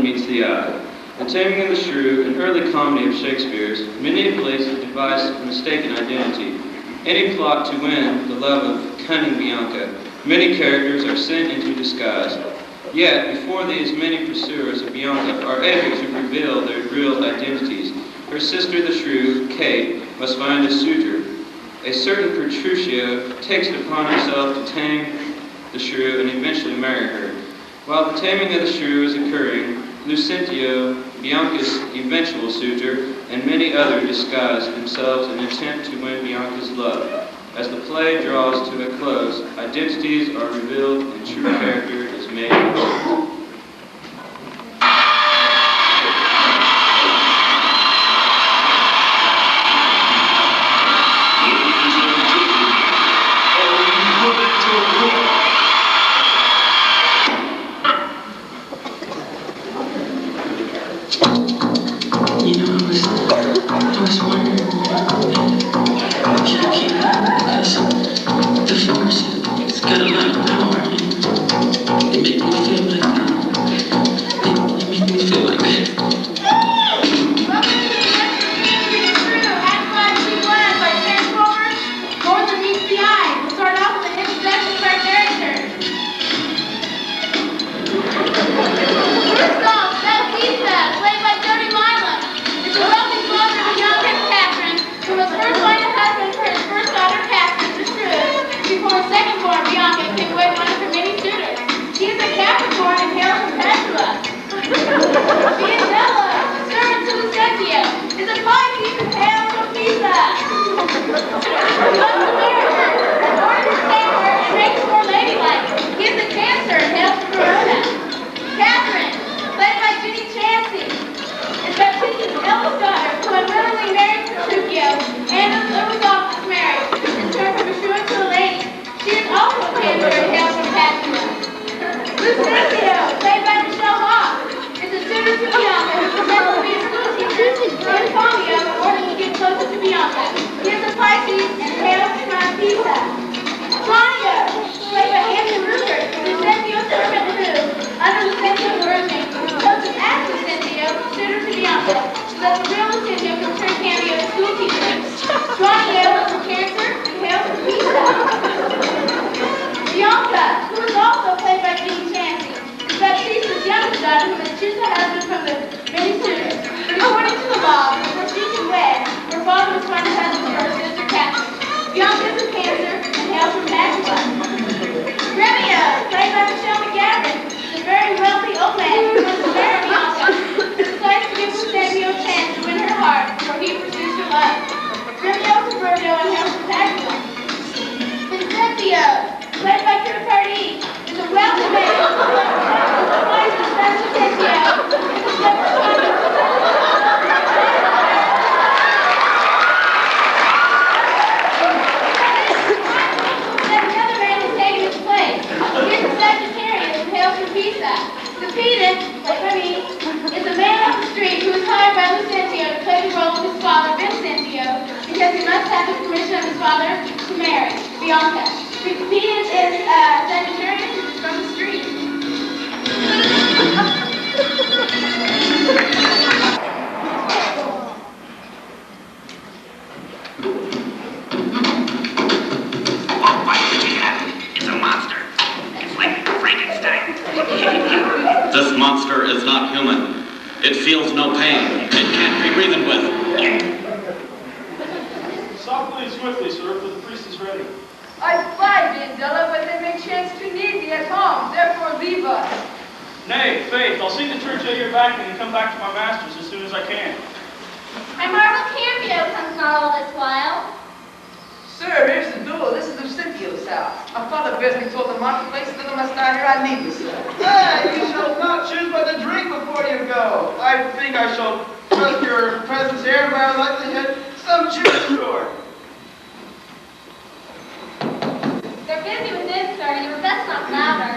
meets the eye. The Taming of the Shrew, an early comedy of Shakespeare's, Minneapolis devised a mistaken identity. Any plot to win the love of cunning Bianca. Many characters are sent into disguise. Yet, before these many pursuers of Bianca are able to reveal their real identities, her sister the shrew, Kate, must find a suitor. A certain Petruchio takes it upon himself to tame the shrew and eventually marry her. While the taming of the shrew is occurring, Lucentio, Bianca's eventual suitor, and many others disguise themselves in an attempt to win Bianca's love. As the play draws to a close, identities are revealed and true character is made known. I was wondering if you could keep that, because the force has got a lot of power, and it makes me feel like, it makes me feel like This monster is not human. It feels no pain. It can't be reasoned with. Softly and swiftly, sir, for the priest is ready. I spy thee, Della, but they may chance to need thee at home. Therefore leave us. Nay, faith, I'll see the church at your back and come back to my masters as soon as I can. I marvel Cambio comes not all this while. Sir, here's the door. This is Lucentio's house. My father bears me toward the marketplace. Little must I here, I leave you, sir. Hey, you shall not choose but to drink before you go. I think I shall trust your presence here by our likelihood some juice store. They're busy within, sir. You were best not louder.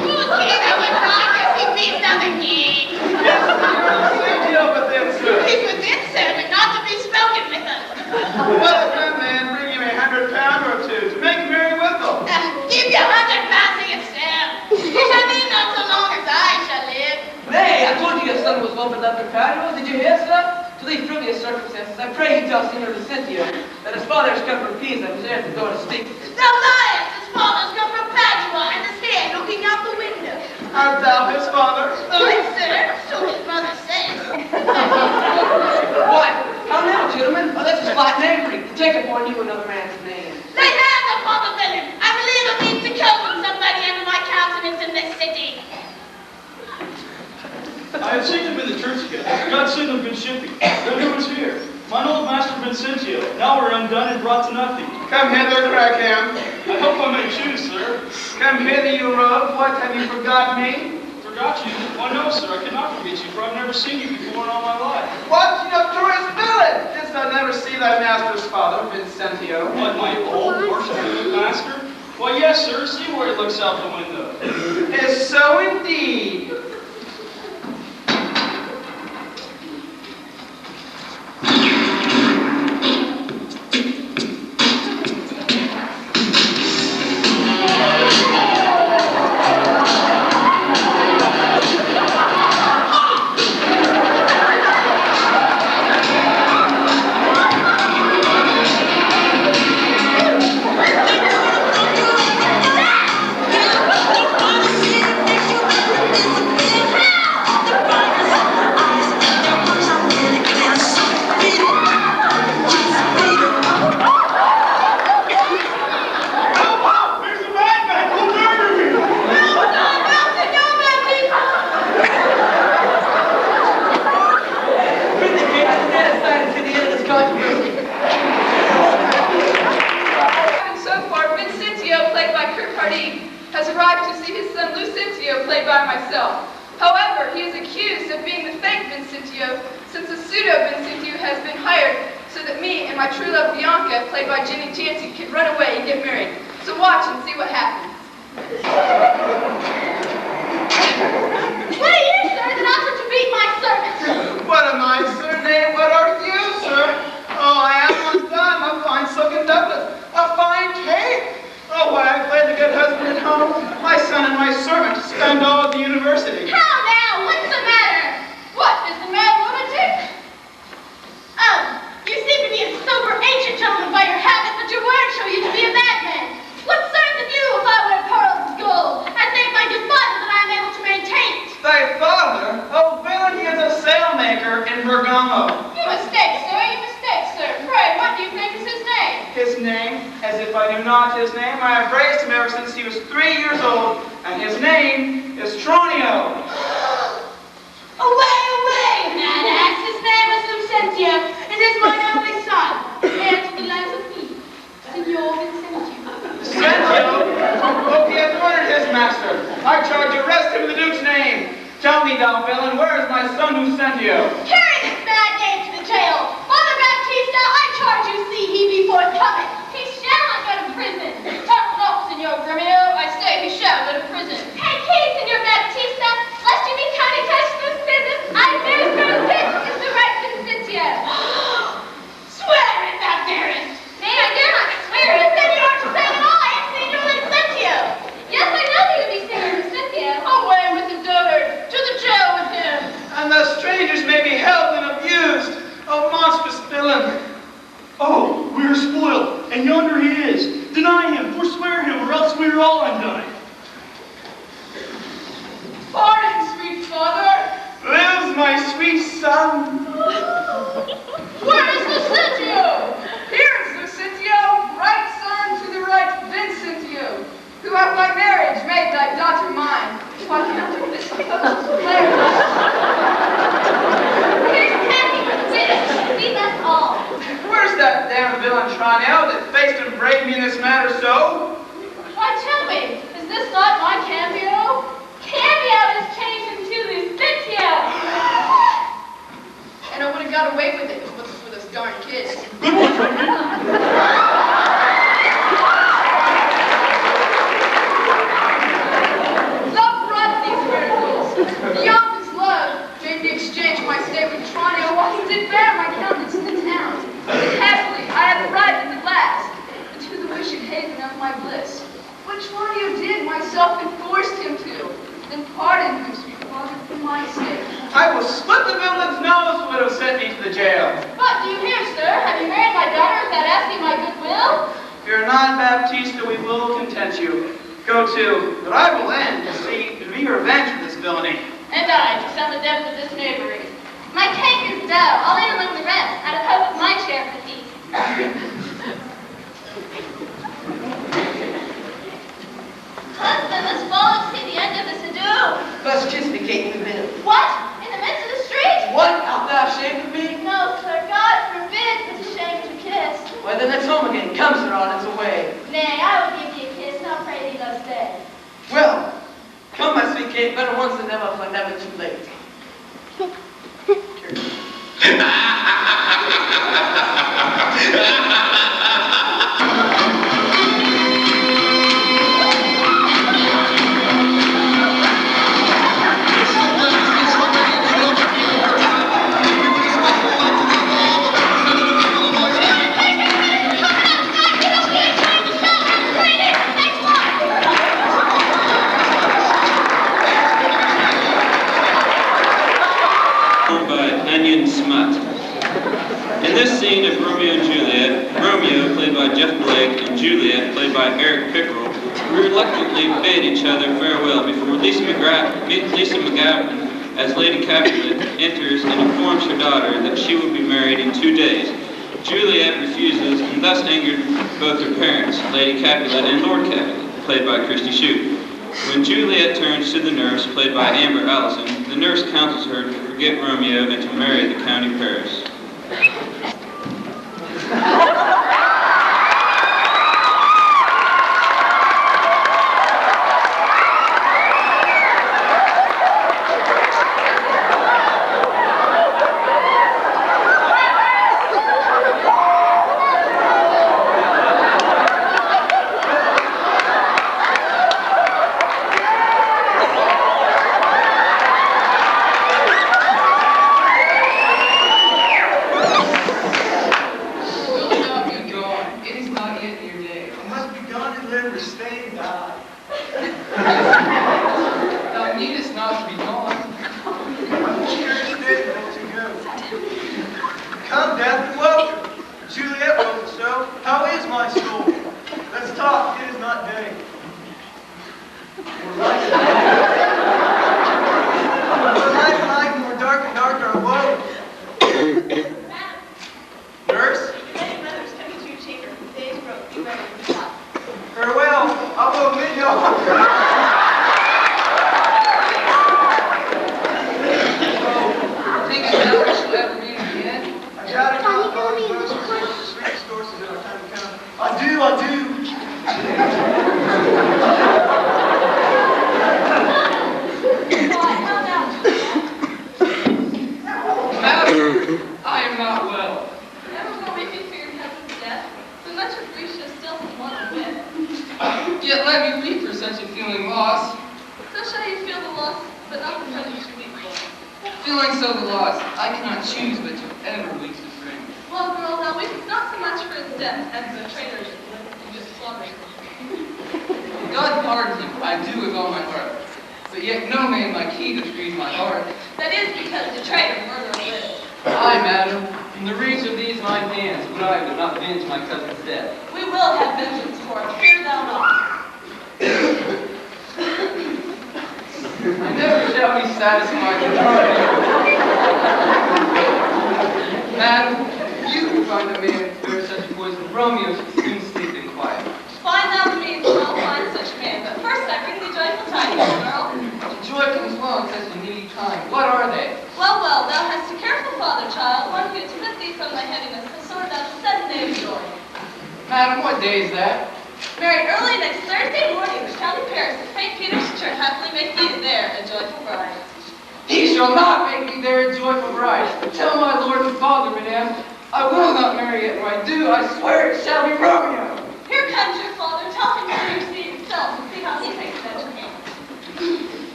Who's he that would not if he beats on the king? Lucentio within, sir. He's within, sir, but not to be spoken with us. Well, then, man, bring him £100 or two to make merry with them. Give you £100 to yourself. You shall live not so long as I shall live. open up the patio. Did you hear, sir? To these frivolous circumstances, I pray you tell Senor Vicentio that his father has come from Pisa and was there at the door to speak with him. No liars! His father's come from Padua and is here looking out the window. Art thou his father? Yes, sir. So his mother says. What? How now, gentlemen? Oh, that's just flat knavery. Take upon you another man's name. Lay hands upon the villain. I believe it means to kill somebody under my countenance in this city. I have seen him in the church again. God send him good shipping. Then who is here? Mine old master Vincentio. Now we're undone and brought to nothing. Come hither, Crackham. I hope I may choose, sir. Come hither, you rogue. What, have you forgot me? Forgot you? Why no, sir. I cannot forget you, for I've never seen you before in all my life. What, you notorious villain? Didst thou never see thy master's father, Vincentio? What, my old worshipful master? Why, yes, sir. See where he looks out the window. Is so indeed. has arrived to see his son Lucentio played by myself. However, he is accused of being the fake Vincentio, since a pseudo-Vincentio has been hired so that me and my true love Bianca, played by Jenny Jansen, can run away and get married. So watch and see what happens. What are you, sir, that offered to beat my servant? What am I, sir? Nay, what art you, sir? Oh, I am undone. A fine silken doublet, a fine cape. Oh, why I played the good husband at home. My son and my servant spend all at the university. How now? What's the matter? What, is the man lunatic? Oh, you seem to be a sober ancient gentleman by your habit, but your words show you to be a madman. What serves of you if I wear pearls and gold? I thank my good father that I am able to maintain it. Thy father? Oh, villain, he is a sailmaker in Bergamo. You mistake, sir, you mistake, sir. Pray, what do you think is his name? His name, as if I knew not his name, I have raised him ever since he was 3 years old, and his name is Tranio. Away, away, mad ass! His name is Lucentio, and is mine only son, heir to the lands of me, Signor Vincentio. Vincentio? Oh, he has murdered his master. I charge you, arrest him in the Duke's name. Tell me, thou villain, where is my son Lucentio? Carry this mad knave to the jail. Father Baptista, I charge you, see he be forthcoming. He shall not go to prison. Talk off, Signor Gremio. I say he shall go to prison. Take heed, Signor Baptista, lest you be county touched this business. I bear through this is the right Vincentio. Swear it, thou darest. Nay, I dare not swear it. Then you are to say that I am Signor Vincentio. Yes, I know you to be Signor Vicentio. Away with the dotard, to the jail with him. And the strangers may be held and abused. Oh, monstrous villain. Oh, we are spoiled, and yonder he is. Deny him, forswear him, or else we are all undone. Pardon, sweet father. Lives my sweet son. Where is Lucentio? Here is Lucentio, right son to the right Vincentio, who at my marriage made thy daughter mine. Why can't I this Here's Kathy with this. Leave us all. Where's that damn villain Tranio that faced and braved me in this matter so? Why tell me, is this not my Cambio? Cameo is changed into Lucentio. And I would have got away with it if it wasn't for this darn kid. Good one, Frankie. Love brought these miracles. Bianca's love made me exchange my stay with Tranio while he did bear my countenance in the town. And happily I had arrived at the last, and to the wished haven of my bliss. What Tranio did myself enforced him to, then pardon him, sweet father, for my sake. I will slit the villain's nose who would have sent me to the jail. But do you hear, sir? Have you married my daughter without asking my goodwill? If you're not Baptista, we will content you. Go to, but I will end to be revenge for this villainy. And I, to send the depth of this knavery. My cake is dough. I'll eat among the rest, out of hope of my share of the feast. Husband, let's follow to see the end of this ado. First kiss me, Kate, in the middle. What? In the midst of the street? What? Art thou ashamed of me? No, sir, God forbid such a shame to kiss. Well, then let's home again. Come, sir, on its way. Nay, I will give thee a kiss, and I'll pray thee thou stay. Well, come, my sweet Kate, better once than never, for never too late. In this scene of Romeo and Juliet, Romeo, played by Jeff Blake, and Juliet, played by Eric Pickerel, reluctantly bid each other farewell before Lisa McGavin, as Lady Capulet, enters and informs her daughter that she will be married in 2 days. Juliet refuses and thus angered both her parents, Lady Capulet and Lord Capulet, played by Christy Shute. When Juliet turns to the nurse, played by Amber Allison, the nurse counsels her to forget Romeo and to marry the County Paris.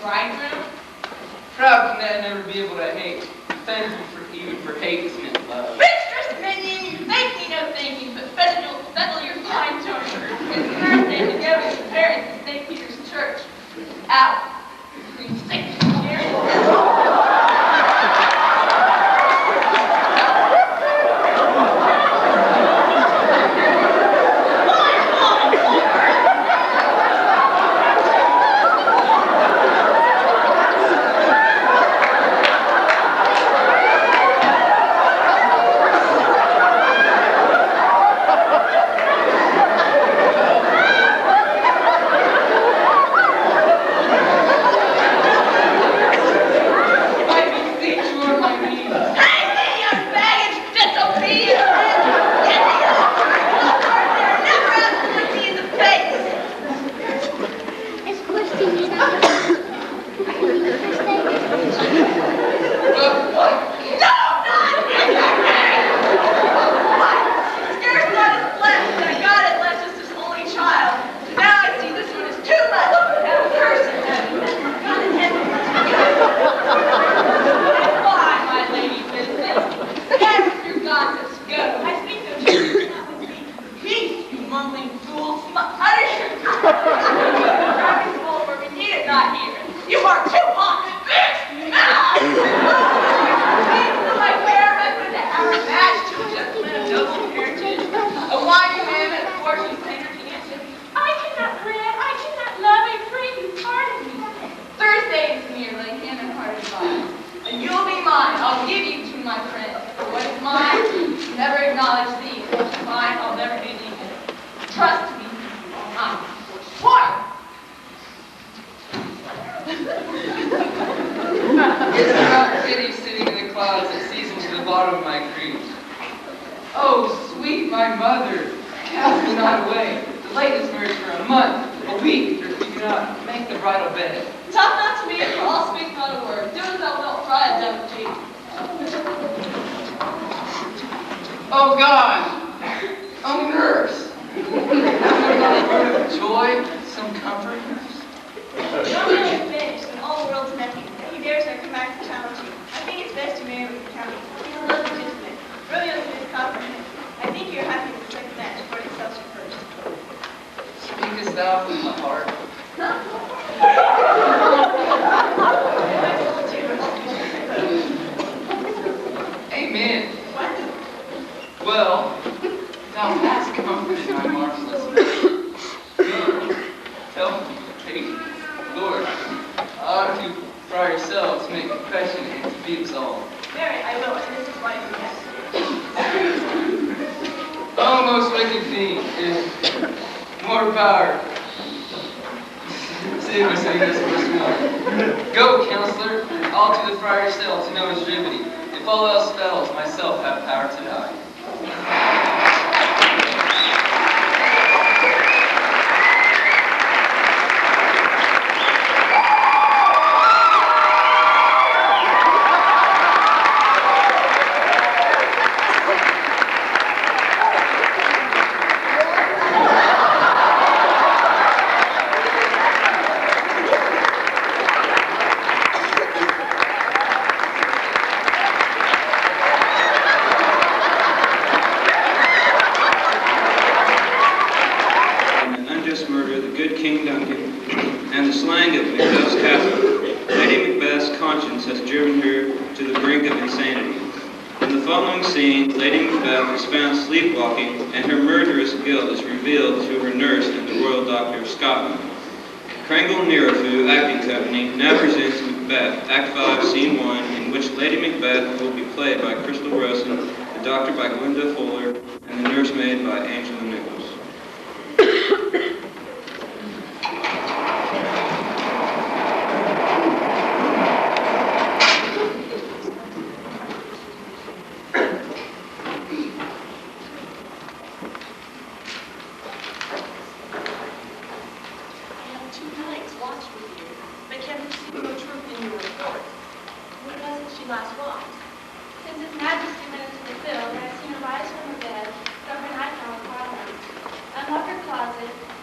bridegroom? Proud can that never be able to hate. Thank you for even for hate is meant love. Mistress Minion, you thank me no thank you, but settle your fine charger. It's Thursday to go with his parents to St. Peter's Church. Out. Between 6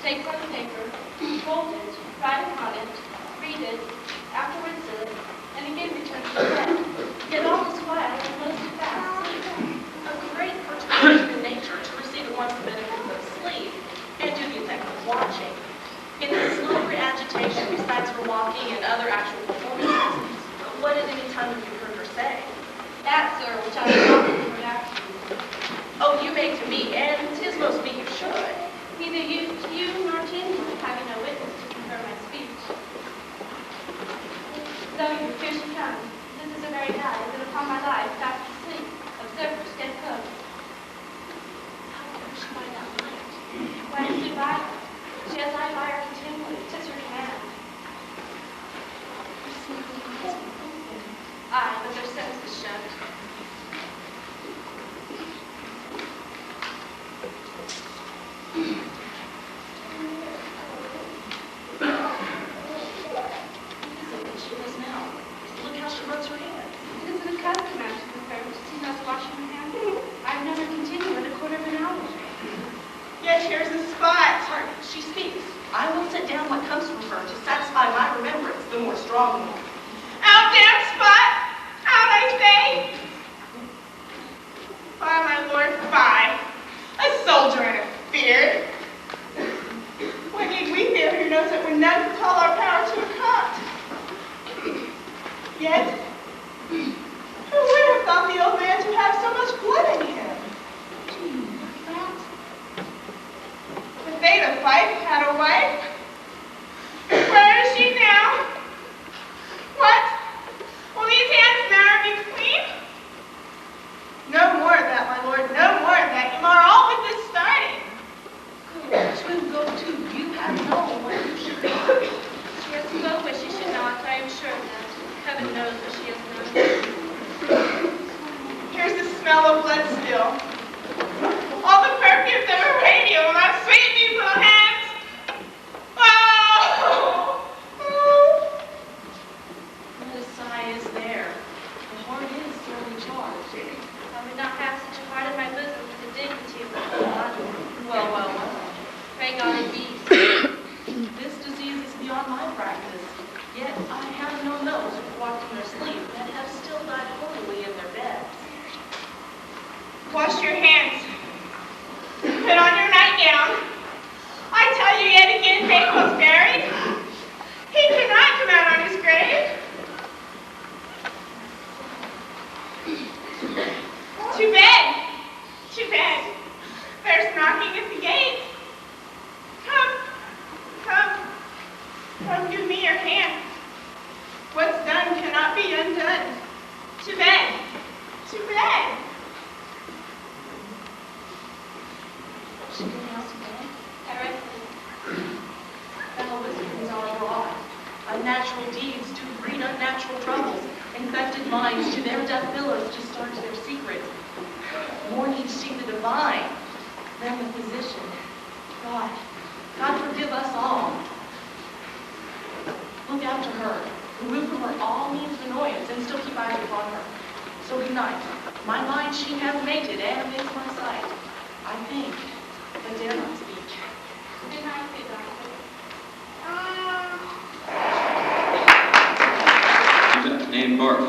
take some paper, fold it, write upon it, read it, afterwards silly, and again returned to bed. Yet all this while I was most fast asleep. A great perturbation in nature to receive at once the benefits of sleep and do the effect of watching. In this slower agitation, besides her walking and other actual performances, what at any time have you heard her say? That, sir, which I was not for actions. Oh, you may to me, and 'tis most meet you should. Neither you nor to anyone, having no witness to confirm my speech. Though you fear she comes, this is a very die, that upon my life, fast asleep, observers get close. How ever she might not light? Why to sleep by her? She has light by her continually, 'tis her command. Her sleeping eyes were open. Aye, but their sense is shut. She does now. Look how she rubs her hands. It is an accustomed man to prepare to see us washing her hands. I have never continued a quarter of an hour. Yet here's a spot. Sorry, she speaks. I will set down what comes from her to satisfy my remembrance the more strongly. Out damn spot! Out, I say! By my lord, fie! A soldier in a beard! What need we fear who knows that we're none to call our power to account? Yet, who would have thought the old man to have so much blood in him? Do you know that? If they'd a fight had a wife, where is she now? What? Will these hands never be clean? No more of that, my lord, no more of that. You mar all with this starting. Go to. You have known what you should be. She has spoke what she should not, I am sure of that. Heaven knows what she has done. Here's the smell of blood still. All the perfumes of a radio will not sweeten these little hands. Oh! Oh! What a sigh is there. The heart is sorely charged. I would not have such a heart in my bosom for the dignity of the whole body. Well, well, well. Pray God it be. This disease is beyond my practice. Yet I have known those who walked in their sleep that have still died horribly in their beds. Wash your hands. Put on your nightgown. I tell you yet again, Faith was buried. He cannot come out on his grave. To bed. To bed. There's knocking at the gate. Come. Come. Come, give me your hand. What's done cannot be undone. To bed. To bed. She didn't house again. Directly. Foul whisperings are abroad. Unnatural deeds do breed unnatural troubles. Infected minds to their death billows discharge their secrets. More needs seek the divine than the physician. God forgive us all. Look after her. Remove from her all means of annoyance and still keep eyes upon her. So good night. My mind she hath mated and is my sight. I think, but dare not speak. Good night, good doctor. Named Barf.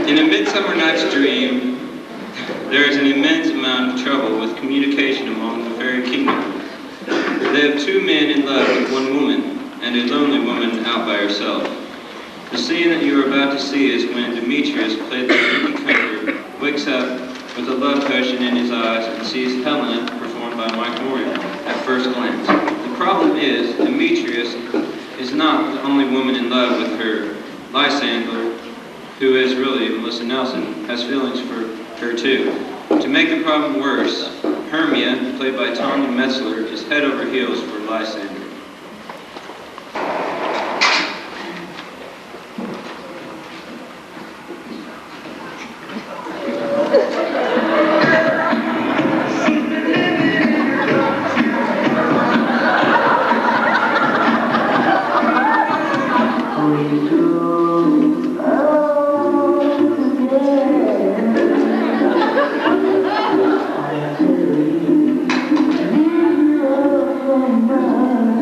In A Midsummer Night's Dream, there is an immense amount of trouble with communication among the fairy kingdom. They have two men in love with one woman, and a lonely woman out by herself. The scene that you are about to see is when Demetrius, played by Ricky Cooper, wakes up with a love potion in his eyes and sees Helena, performed by Mike Morgan, at first glance. The problem is, Demetrius is not the only woman in love with her. Lysander, who is really Melissa Nelson, has feelings for her too. To make the problem worse, Hermia, played by Tanya Metzler, is head over heels for Lysander. Oh,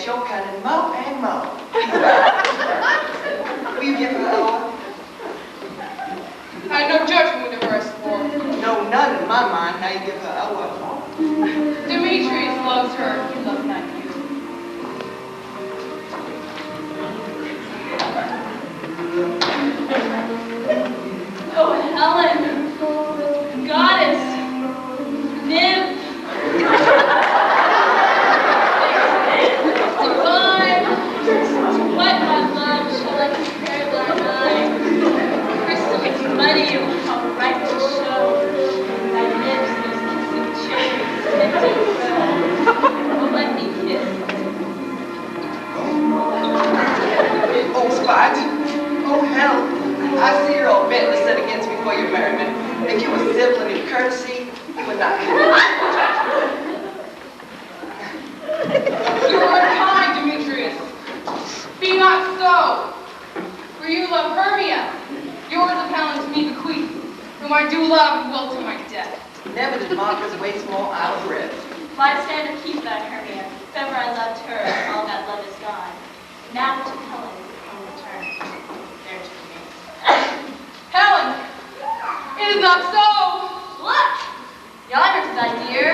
bet you're cutting more and more. Will you give her a hug? I had no judgment with her, I swore. No, none in my mind. Now you give her a hug. Demetrius loves her. He loves not you. Oh, Helen, goddess, nymph, divine, what my love shall I compare thine eye? Crystal muddy, how bright to show, thy lips, those kissing cherries, tempting so. Oh, let me kiss. Oh, Spot. Oh, hell. I see you're all bent to set against me for your merriment. If you were civil and in courtesy, you would not commit. You are unkind, Demetrius. Be not so. For you love Hermia, yours of Helen to me bequeath, whom I do love and will to my death. Never did Marcus waste more idle breath. Bystander, keep that Hermia. If ever I loved her, all that love is gone. Now to Helen in return. There to remain. Helen, it is not so. Look! Yonder to thy dear.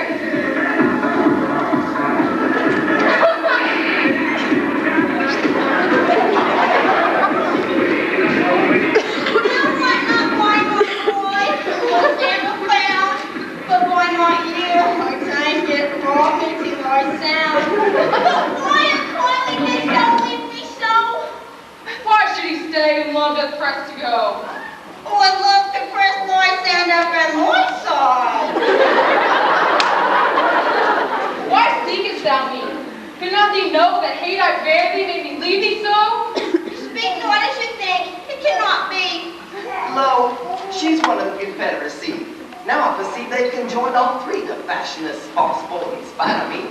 Why should he stay and love doth press to go? Oh, I love to press my stand up at my side. Why seekest thou me? Cannot thee know that hate I bear thee made me leave thee so? Speak not as you think, it cannot be. Lo, she's one of the Confederacy. Now I perceive they've conjoined all three to fashion this false sport in spite of me.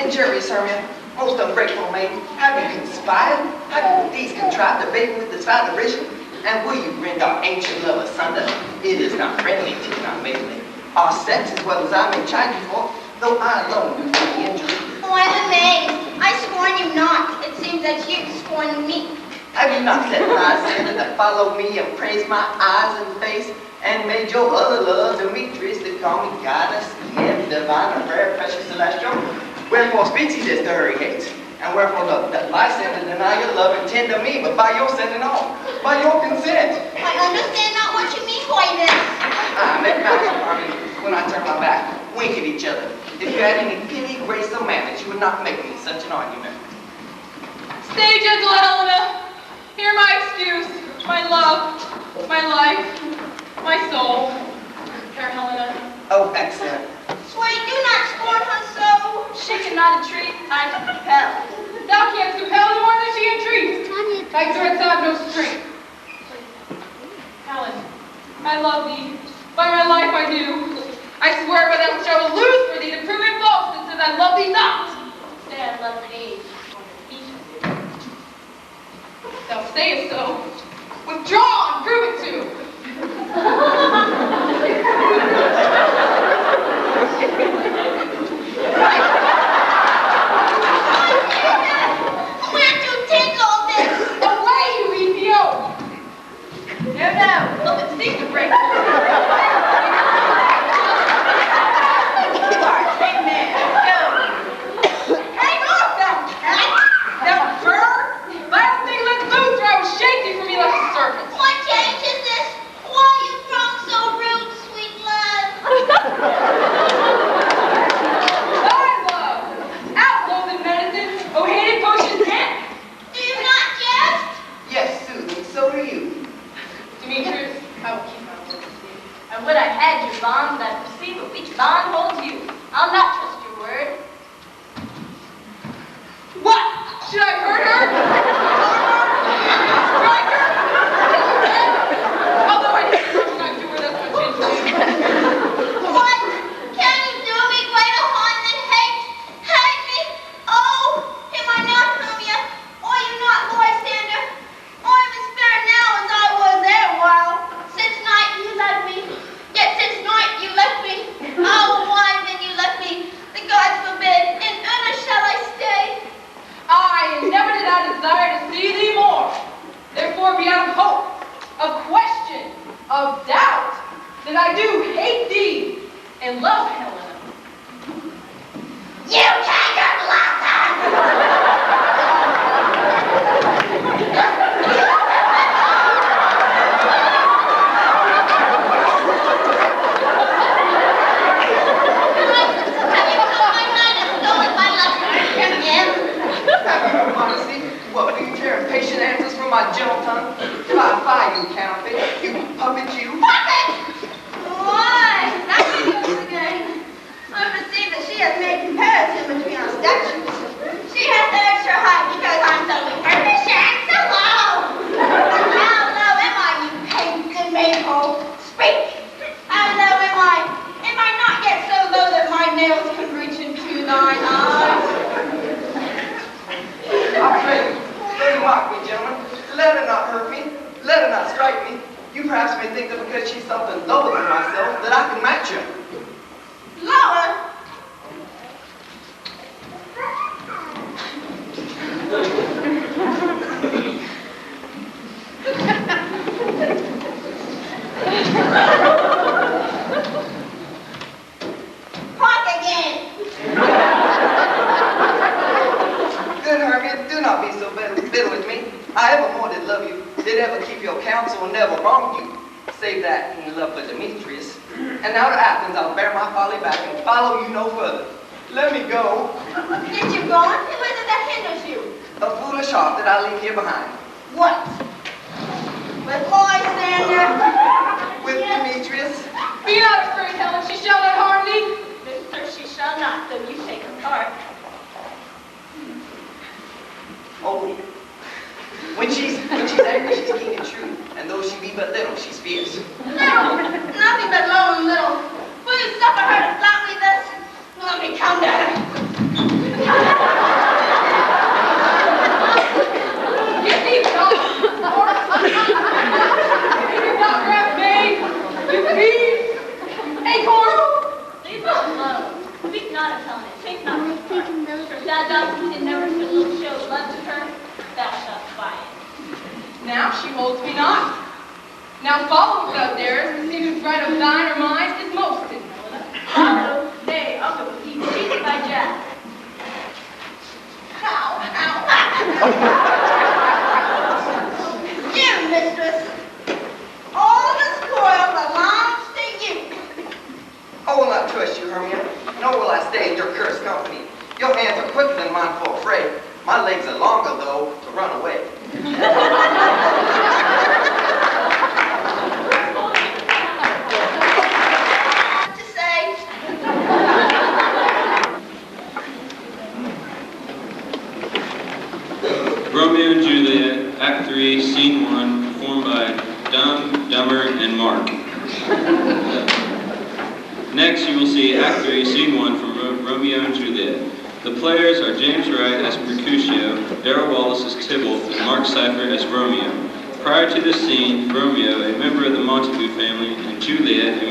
Injurious Hermia, most ungrateful maiden, have you conspired? Have you these contrived to bait me with this foul derision? And will you rend our ancient love asunder? It is not friendly to not maidenly. Our sex as well as I may chide you for, though I alone do the injury. Oh, I'm amazed. I scorn you not. It seems that you scorn me. Have you not set Lysander to follow me and praise my eyes and face, and made your other love, Demetrius, to call me goddess, nymph, divine, or fair, precious, celestial? Wherefore speaks he this to her he hates? And wherefore doth Lysander deny your love and tend to me, but by your sending on, by your consent? I understand not what you mean by this. I make malice upon me when I turn my back, wink at each other. If you had any pity, grace, or manners, you would not make me such an argument. Stay, gentle Helena. Hear my excuse, my love, my life, my soul. Fair Helena. Oh, excellent. Sweet, do not scorn her so. She cannot entreat, I can compel. Thou canst compel no more than she entreats. Thy threats have no strength. Helen, I love thee. By my life I do. I swear by that which I will lose for thee to prove it false, and says I love thee not. Say I love thee. Thou sayest so. Withdraw and prove it to. Where to take all this? Away, you Ethiop! No, look and seek to break through. Amen. Hang off, thou cat! Thou bird! Last thing let loose or I will shake thee tongue. Fie, you counterfeit, you puppet, you. Puppet! Why, that's yours again. I perceive that she has made comparison between our statues. She has that extra height because I'm so efficient and so low. How low am I, you painted maple? Speak! How low am I? Am I not yet so low that my nails can reach into thine eyes? I pray you, don't mock me, gentlemen. Let her not hurt me. Let her not strike me. You perhaps may think that because she's something lower than myself, that I can match her. Lower? Talk again. Good Hermia, do not be so bitter with me. I ever more did love you, did ever keep your counsel and never wronged you, save that in love with Demetrius. And now to Athens I'll bear my folly back and follow you no further. Let me go. Did you go on? Who is it that hinders you? A foolish heart that I leave here behind. What? With Lysander? With Demetrius. Be not afraid, Helen, she shall not harm thee. Mister, she shall not, though you take her part. Oh, when she's angry, she's keen and true. And though she be but little, she's fierce. Little, nothing but low and little. Will you suffer her to flout me thus? Let me come to her. Get thee gone, you did not grab me, you thief! Hey, Coral! Leave her alone. Speak not of Helen, and take not her part. For thou dost never so little show love to her, thou shalt find. Now she holds me not. Now follow without dares, to see whose right of thine or mine is most in Helena. Follow, nay, I'll go with thee, cheated by Jack. How? You, mistress. All the spoil belongs to you. I will not trust you, Hermia, nor will I stay in your cursed company. Your hands are quicker than mine for a fray. My legs are longer, though, to run away. To say, Romeo and Juliet, Act 3, Scene 1, performed by Dumb, Dumber, and Mark. Next, you will see Act 3, Scene 1 from Romeo and Juliet. The players are James Wright as Mercutio, Darrell Wallace as Tybalt, and Mark Cypher as Romeo. Prior to this scene, Romeo, a member of the Montague family, and Juliet, a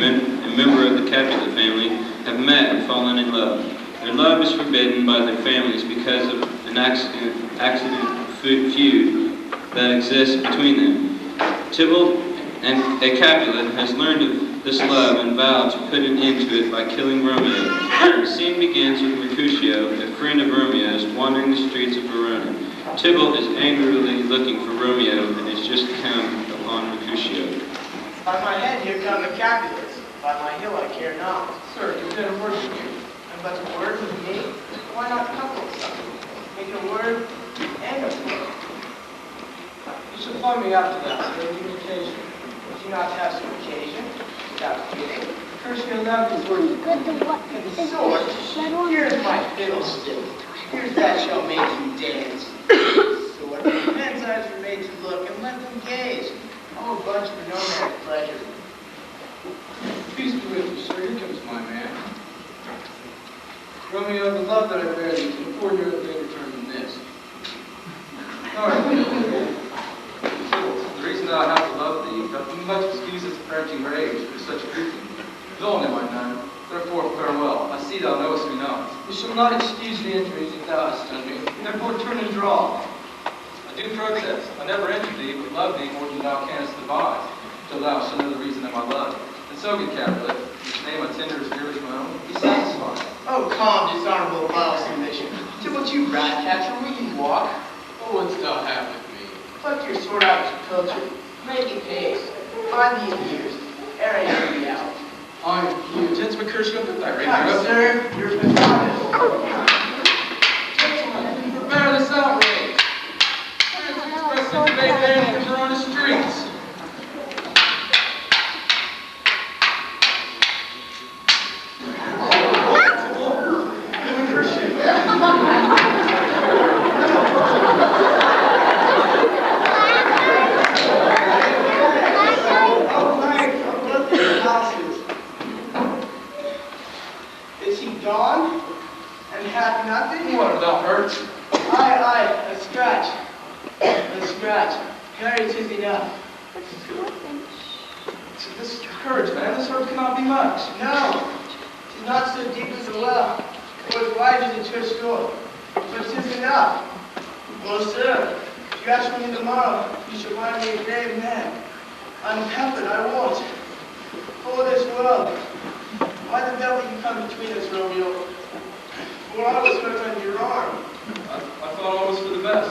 member of the Capulet family, have met and fallen in love. Their love is forbidden by their families because of an accident feud that exists between them. Tybalt, and a Capulet, has learned of this love and vowed to put an end to it by killing Romeo. The scene begins with Mercutio, a friend of Romeo's, wandering the streets of Verona. Tybalt is angrily looking for Romeo and has just come upon Mercutio. By my head here come the Capulets. By my heel I care not. Sir, you've been a word with you. And but a word with me? Why not couple something? Make a word and a word. You shall find me after that, so you occasion. Would you not have some occasion? Without kidding. Curse your napkins for you. And the sword. Here's my fiddlestick. Here's that shall make you dance. Sword. Men's eyes were made to look and let them gaze. Oh, a bunch for no man's pleasure. Peace be with you, sir. Here comes my man. Romeo, the love that I bear thee can afford no greater term than this. All right. The reason that I have to love thee doth much excuses parenting her age for such greeting. Villain am I none, therefore farewell. I see thou knowest me not. You shall not excuse the injuries that thou hast done me. Therefore turn and draw. I do protest. I never injured thee, but love thee more than thou canst devise, till thou shalt know the reason of my love. And so, good Capulet, whose name I tender as dear as my own, be satisfied. Oh, calm, dishonorable, vile submission. Tybalt, you rat catcher, will you walk? What wouldst thou have with me? Pluck your sword out to pilcher. Make it haste. Find the ears. Ere I be out. I am here. Gents, Mercutio, put thy rapier Come, up. sir, you're patriotic. Gentlemen, prepare this outrage. Express today, have nothing? What, don't hurt? Aye, a scratch. A scratch. Carry 'tis enough. This courage, man. This hurt cannot be much. No, 'tis not so deep as a well, or as wide as a church door. But 'tis enough. Well, sir, if you ask for me tomorrow, you shall find me a brave man. Unpampered, I won't. For this world. Why the devil you come between us, Romeo? For I was hurt on your arm. I thought all was for the best.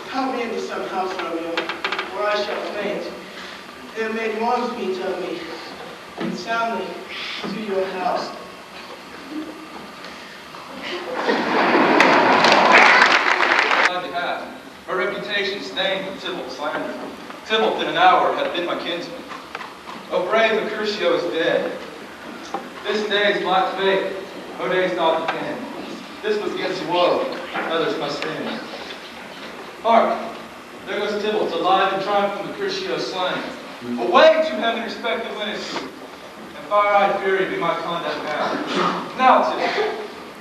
Help me into some house, Romeo, or I shall faint. They have made one's meat of me, and soundly to your house. Glad to have. Her reputation stained with Tybalt's slander. Tybalt in an hour had been my kinsman. O brave Mercutio is dead. This day's black fate, O days not depend. This was against woe, others must end. Hark! There goes Tybalt, alive and triumphant, Mercutio slain. Away to heaven, respective Linus, and fire-eyed fury be my conduct now. Now, Tybalt,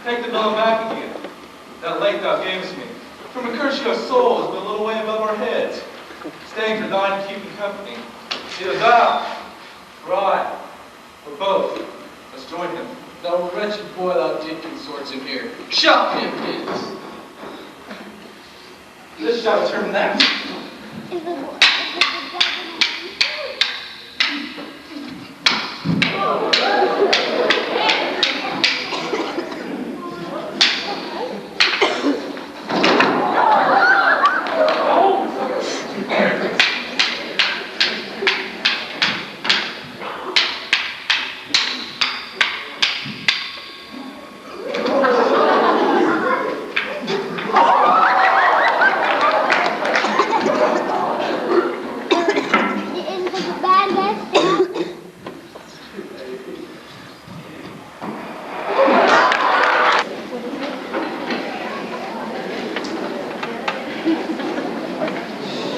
take the blow back again, that late thou gavest me. For Mercutio's soul is but a little way above our heads, staying for thine keeping company. Either thou, or I, or both, must join him. Thou wretched boy, thou did consorts him here. Shut him, kids! This shall turn that.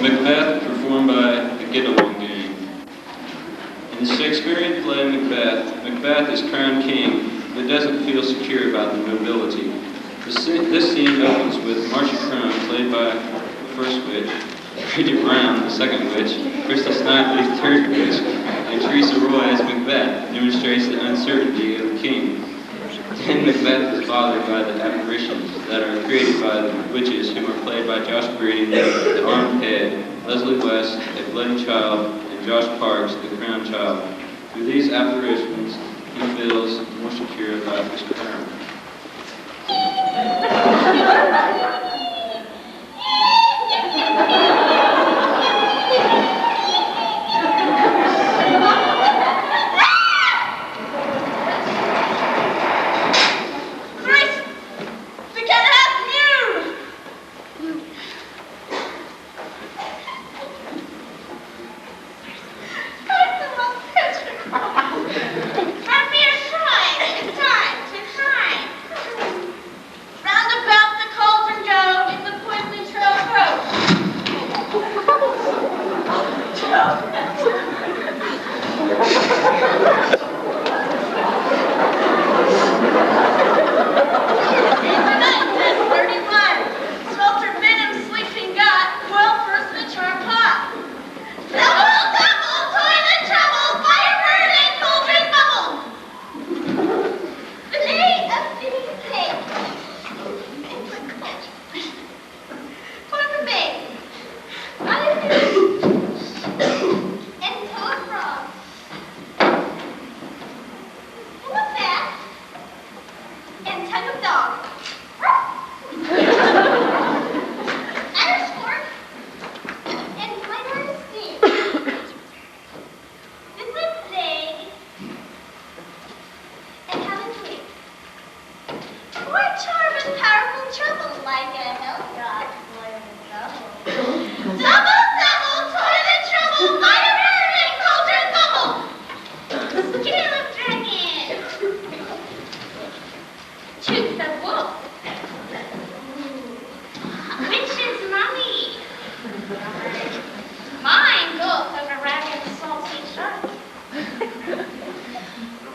Macbeth, performed by the Get-Along Gang. In the Shakespearean play Macbeth, Macbeth is crowned king, but doesn't feel secure about the nobility. This scene opens with Marcia Crumb, played by the first witch, Bridget Brown, the second witch, Krista Snively, the third witch, and Teresa Roy as Macbeth, demonstrates the uncertainty of the king. Then Macbeth is bothered by the apparitions that are created by the witches, who are played by Josh Green, the armed head, Leslie West, a bloody child, and Josh Parks, the crowned child. Through these apparitions, he feels more secure about his crown.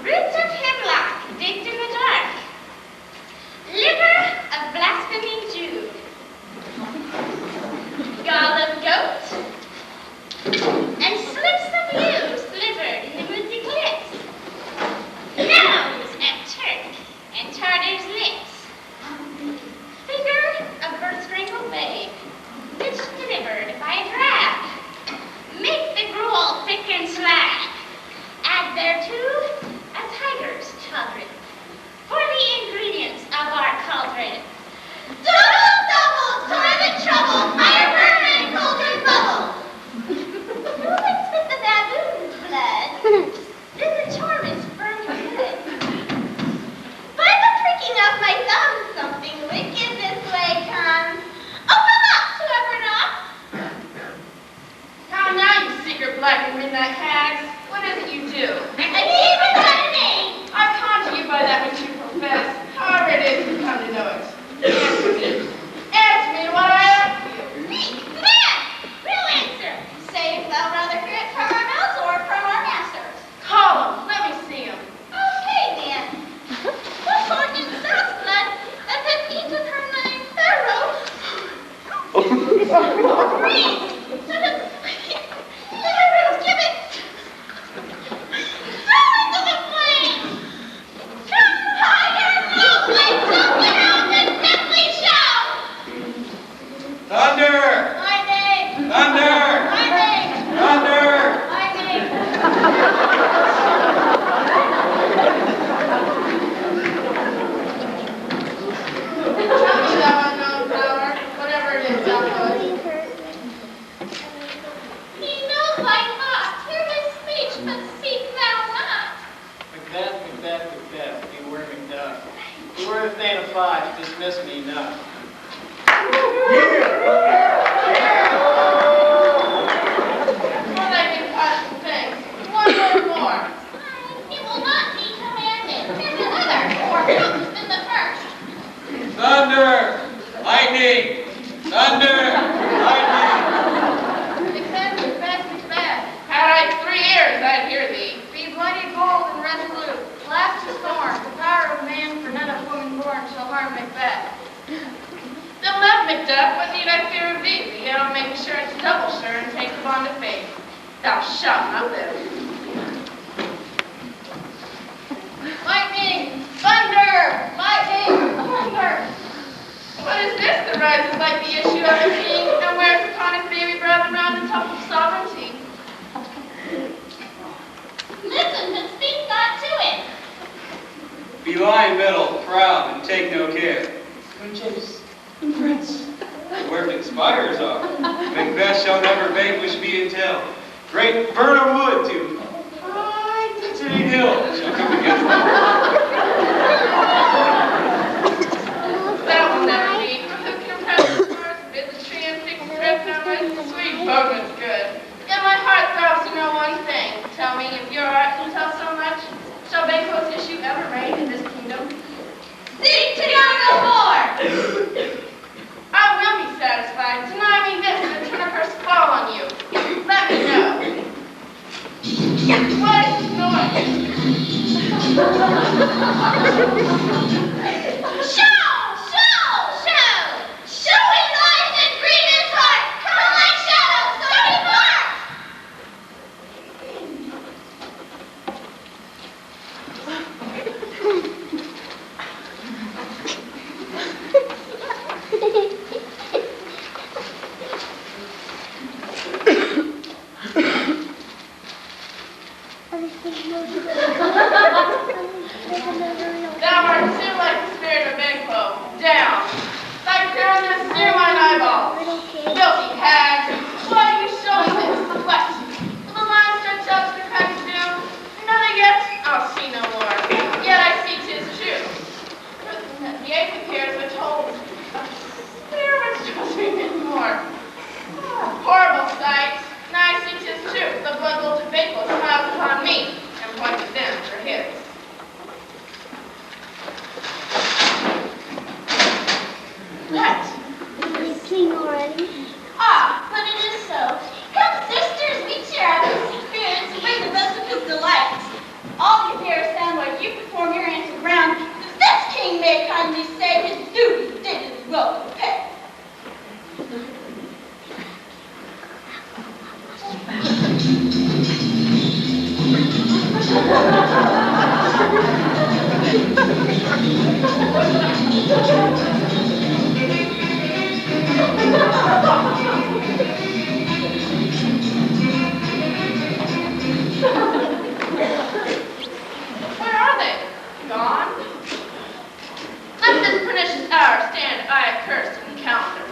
Roots of hemlock digged in the dark. Liver dismiss me now. Well, I think positive things. One word more. It will not be commanded. There's another, more prudent than the first. Thunder! Lightning! Thunder! Lightning! Except bad. Had I 3 ears, I'd hear thee. Be bloody bold and resolute. Last to scorn, the power of man for none of woman born shall harm Macbeth. Then love Macduff, what need I fear of thee? The yell make assurance double sure and take the bond of faith. Thou shalt not live. Lightning! Thunder! Lightning! Thunder! What is this that rises like the issue of a king and wears upon his baby brother round the top of sovereignty? Listen, but speak not to it. Be lying middle, proud, and take no care. Prince, Prince. Where conspirers are, Macbeth shall never vanquish me until great Birnam Wood to high City Hill shall come against me. That will never be. Who can impress the heart, bid the tree and fix strength on my sweet boatman's good. Yet my heart throbs to know one thing. Tell me if your art can tell so much, shall Banquo's issue ever reign in this kingdom? Seek to know no more. I will be satisfied. Deny me this, and turn a curse fall on you. Let me know. What is this noise? Showing lies and grievous heart, come like shadows, so depart. Thou art too like the spirit of Banquo. Down. Thy crown near mine eyeballs. Filthy hag. Why are you showing this? What? Will the line stretch out to the crack of doom? Another yet? I'll see no more. Yet I see 'tis true. The eighth appears which holds a spear which draws me more. Horrible sight. Now I see 'tis true. The blood bolt of Banquo smiles upon me and points at them for his. What? Is it king already? Ah, but it is so. Come, sisters, we cheer our busy spirits and bring the best of his delights. All you hear sound while you perform your antic round. The this king may kindly say his duty did his welcome pay. Where are they? Gone? Let this pernicious hour stand I accursed in the calendar.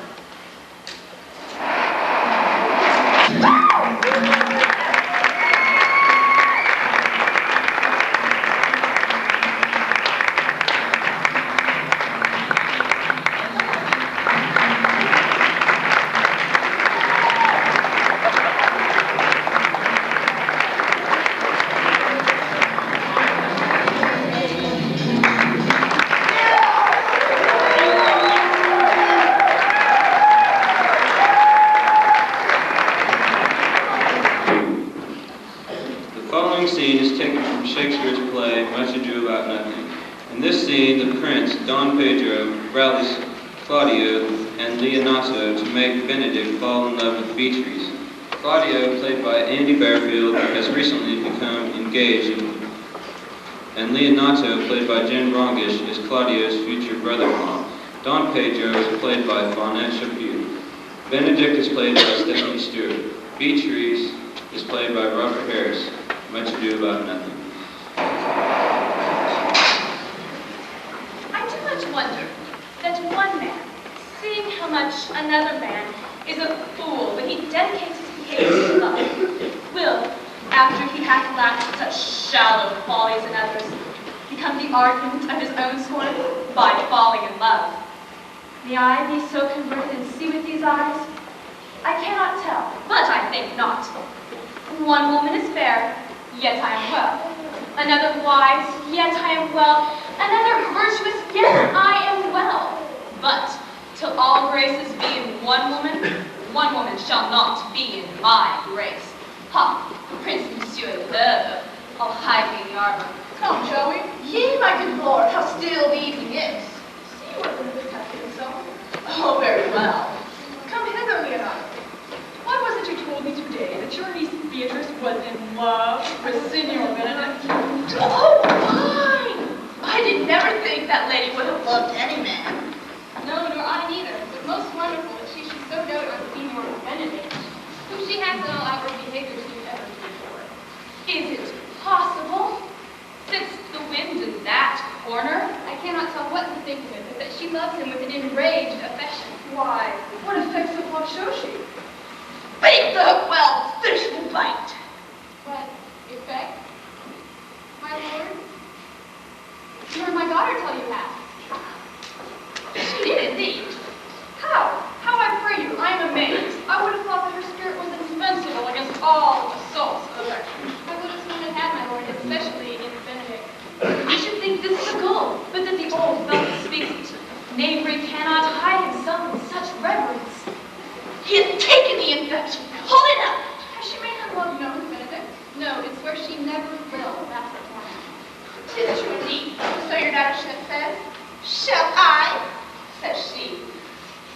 Shakespeare's play, Much Ado About Nothing. In this scene, the prince, Don Pedro, rallies Claudio and Leonato to make Benedict fall in love with Beatrice. Claudio, played by Andy Bearfield, has recently become engaged, and Leonato, played by Jen Brongish, is Claudio's future brother-in-law. Don Pedro is played by Fawnette Chaput. Benedict is played by Stephanie Stewart. Beatrice is played by Robert Harris. Much Ado About Nothing. I do much wonder that one man, seeing how much another man is a fool when he dedicates his behavior to love, will, after he hath lacked such shallow follies in others, become the argument of his own scorn by falling in love. May I be so converted and see with these eyes? I cannot tell, but I think not. One woman is fair, yet I am well. Another wise, yet I am well. Another virtuous, yet I am well. But till all graces be in one woman shall not be in my grace. Ha, Prince Monsieur Love, I'll hide me in the arbor. Come, Joey. Ye, my good lord, how still the evening is. See what the good hath been so. Oh, very well. Come hither, Leonardo. Why was it you told me today that your niece Beatrice was in love with Signor Benedict? Oh, why? I did never think that lady would have loved any man. No, nor I neither. But most wonderful that she should so dote on Signor Benedict, whom she has in all outward behavior to ever before. Is it possible? Sits the wind in that corner? I cannot tell what to think of it, but that she loves him with an enraged affection. Why, what effects of love shows she? Bait the hook well, fish will bite. What effect? My lord? Nor my daughter tell you that. She did indeed. How? How, I pray you? I am amazed. I would have thought that her spirit was invincible against all assaults of affection. I would have soon have had my lord, especially in Benedict. I should think this is a goal, but that the old fellow speaks it. Knavery cannot hide himself in such reverence. He has taken the infection. Hold it up. Has she made her love known to Benedict? No, it's where she never will. That's the point. 'Tis true indeed. So your daughter says, shall I? Says she.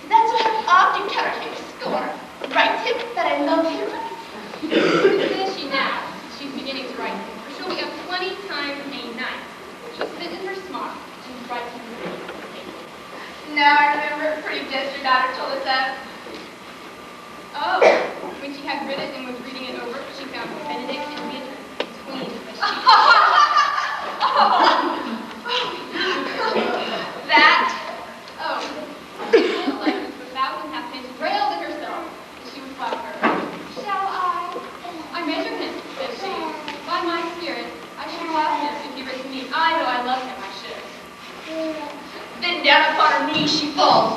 That's what I've often countered him to scorn. Write him that I love him. What says she now? She's beginning to write him. For she'll be up 20 times a night. She'll sit in her smock and write him. Now I remember, pretty just your daughter told us that. Oh, when she had read it and was reading it over, she found Benedict and Beatrice between the sheets. That? Oh, the letters without and half page railed at herself, and she would flatter her. Shall I? I measure him, said she. By my spirit, I should love him if he were to me. I, though I love him, I should. Then down upon her knees she falls,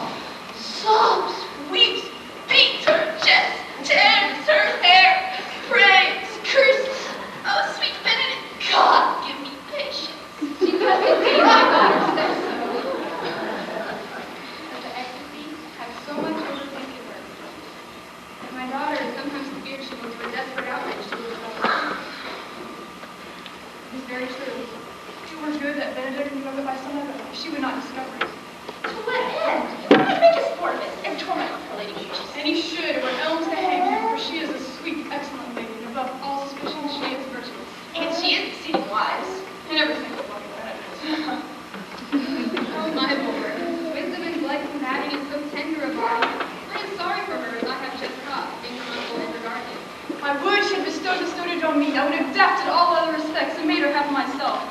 sobs, weeps, beats her chest, tears her hair, prays, curses. Oh, sweet Benedict, God, give me patience. She has indeed, my daughter says so. But the ecstasy has so much overtaken her. And my daughter is sometimes feared she will do a desperate outrage to herself. It is very true. It were good that Benedict knew of it by some other way. She would not discover it. To what end? You would not make a sport of it and torment her, Lady Beatrice. And he should, or else to hang him, for she is a sweet, excellent lady, and above all suspicion she is virtuous. And she is exceeding wise. And everything but loving Benedict. Oh, my lord, wisdom and blood combating in so tender a body. I am sorry for her as I have just caught, being humble and regarded. I would she had bestowed it on me. I would have adapted all other respects and made her half myself.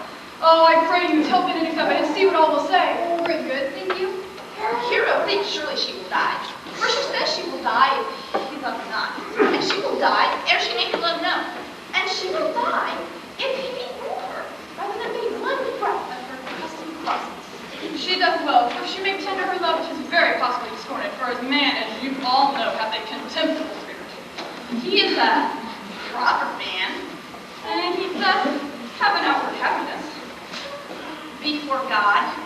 Oh, I pray you, tell Benedict of it and see what all will say. For a good, think you? Her hero thinks surely she will die. For she says she will die if he loves not. And she will die ere she make her love known. And she will die if he be her, rather than be one breath of her accustomed presence. She doth well, for if she make tender her love, it is very possibly to scorn it, for as man, as you all know, hath a contemptible spirit. He is a proper man. And he doth have an outward happiness. Before God,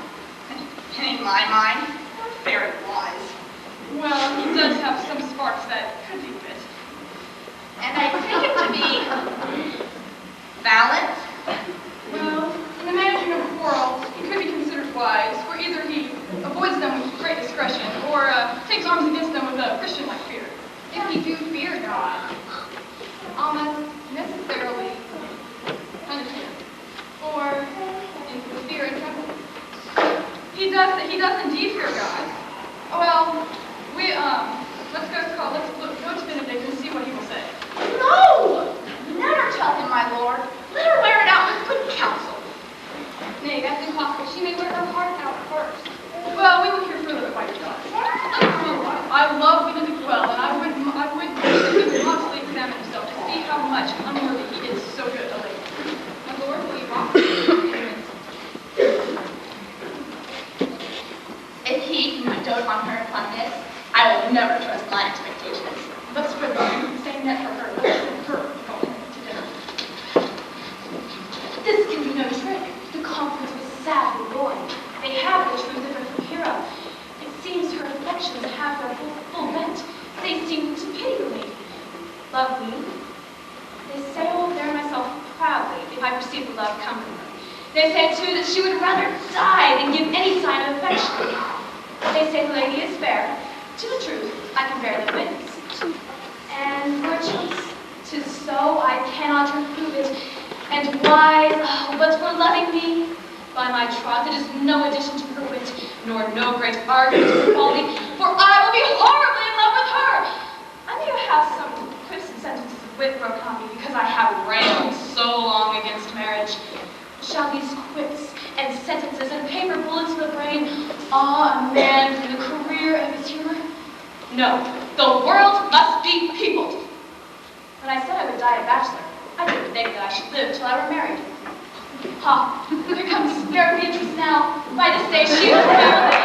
and in my mind, very wise. Well, he does have some sparks that could be wit. And I take him to be valiant. Well, in the managing of quarrels, he could be considered wise, for either he avoids them with great discretion, or takes arms against them with a Christian-like fear. If he do fear God, almost necessarily punish him, or in fear and trembling. He does indeed fear God. Well, let's go to Benedict and see what he will say. No! Never tell him, my lord. Let her wear it out with good counsel. Nay, that's impossible. She may wear her heart out first. Well, we will hear further about your daughter. I love Benedict well, and I would wish that he would constantly examine himself to see how much unworthy he is so good a lady. My lord, will you walk? If he dote on her fondness. I will never trust my expectations. Looks for them, same net for her, looks for her going to dinner. This can be no trick. The conference was sadly boring. They have the truth of her from hero. It seems her affections have their full vent. They seem to pity the lady. Love me? They say I will bear myself proudly if I perceive the love come from her. They say, too, that she would rather die than give any sign of affection. They say the lady is fair. To the truth, I can bear them witness. And for a choice, 'tis so, I cannot reprove it. And wise, oh, but for loving me, by my troth, it is no addition to her wit, nor no great argument to her quality, for I will be horribly in love with her. I may have some quips and sentences of wit broken on me because I have railed so long against marriage. Shall these quips and sentences and paper bullets in the brain awe a man through the career of his humor? No, the world must be peopled. When I said I would die a bachelor, I didn't think that I should live till I were married. Ha, here comes fair Beatrice now. By this day she will have me.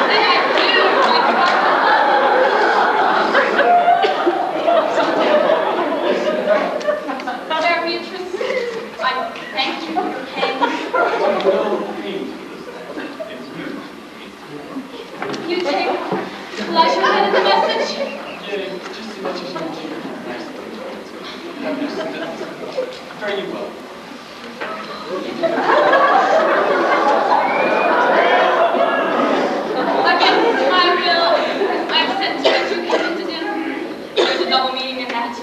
Then I do really fall in love. Fair Beatrice, I thank you for your pains. You take pleasure in the message? Yeah, just as much as you take it nicely. Fare you well. Against my will, I am sent to come to dinner. There's a double meaning in that.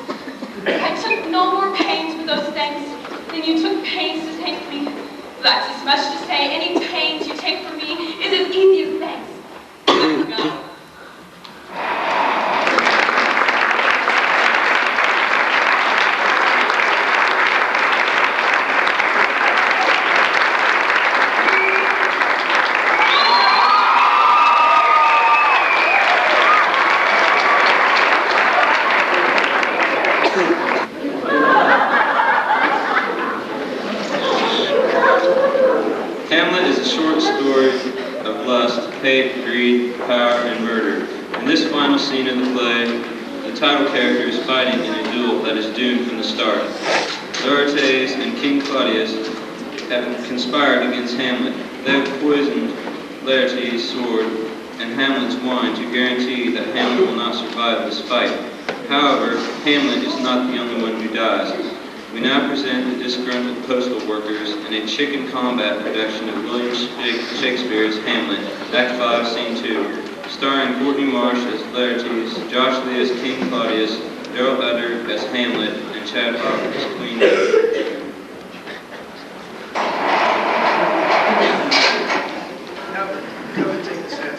I took no more pains with those things than you took pains to take me. That's as much to say any pains you take for me is as easy as thanks. Let's go. Hamlet is a short story of lust, hate, greed, power, and murder. In this final scene of the play, the title character is fighting in a duel that is doomed from the start. Laertes and King Claudius have conspired against Hamlet. They have poisoned Laertes' sword and Hamlet's wine to guarantee that Hamlet will not survive this fight. However, Hamlet is not the only one who dies. We now present the disgruntled postal workers in a chicken combat production of William Shakespeare's Hamlet, Act 5, Scene 2, starring Courtney Marsh as Laertes, Josh Lee as King Claudius, Daryl Utter as Hamlet, and Chad Hawk as Queen. Come and take this hand.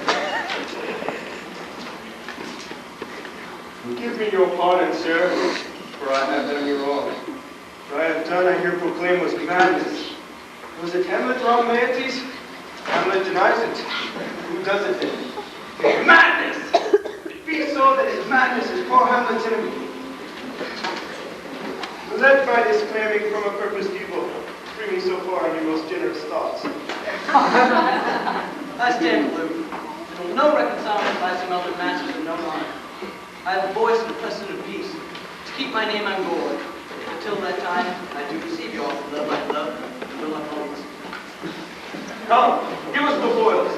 Give me your pardon, sir, for I have done you wrong. What I have done, I here proclaim, was madness. Was it Hamlet wrong, Laertes? Hamlet denies it. Who does it then? Madness! It be so that his madness is poor Hamlet's enemy. Led by this claiming from a purposed evil, free me so far on your most generous thoughts. I stand aloof, and will no reconcilement by some other masters of no honor. I have a voice in the precedent of peace, to keep my name on board. Until that time, I do receive you all with love like love, and will like always. Come, give us the boils.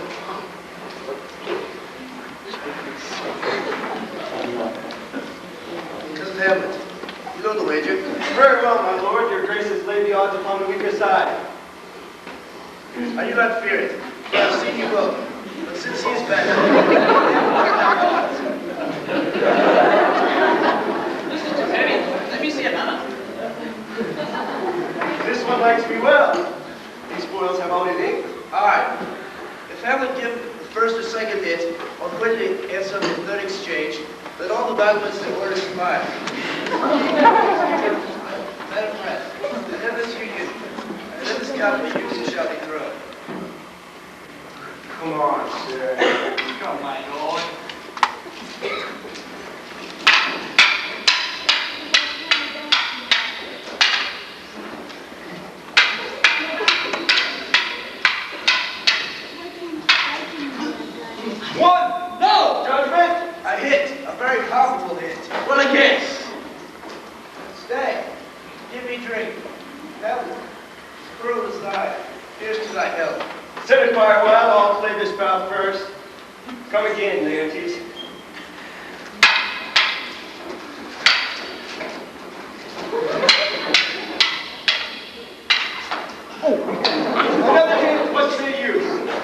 Cousin Hamlet, you know the wager? Very well, my lord. Your grace has laid the odds upon the weaker side. I do not fear it, for I have seen you both. But since he is back, This is too heavy. Let me see another. This one likes me well. These boils have all you need. all right. If Hamlet give the first or second hit, or quickly answer the third exchange, let all the battlements in order survive. Madam Press, and in this union, and in this cabinet, use shall be thrown. Come on, sir. Come, my lord. One! No! Judgment! A hit. A very powerful hit. Well, against. Stay. Give me drink. Help. Cruel is thy. Here's to thy help. Set it fire well, I'll play this bout first. Come again, Leontes. Another hit, what say you?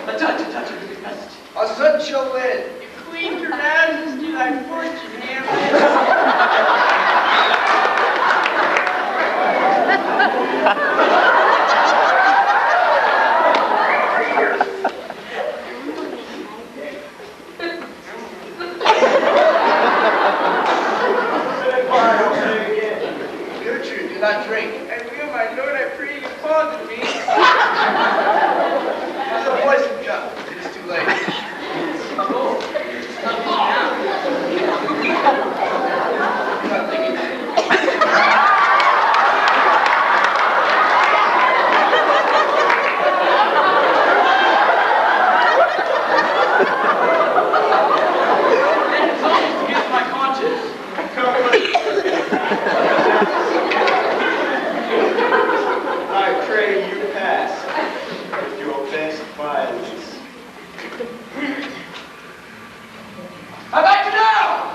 A touch of the message. A sun shall win. Queen carouses to thy fortune, Hamlet. Gertrude, do not drink. And will, my lord, I pray you pardon me. It's a poison cup. It is too late. You're not thinking. Against my conscience. I pray you pass with your best violence. How about you now?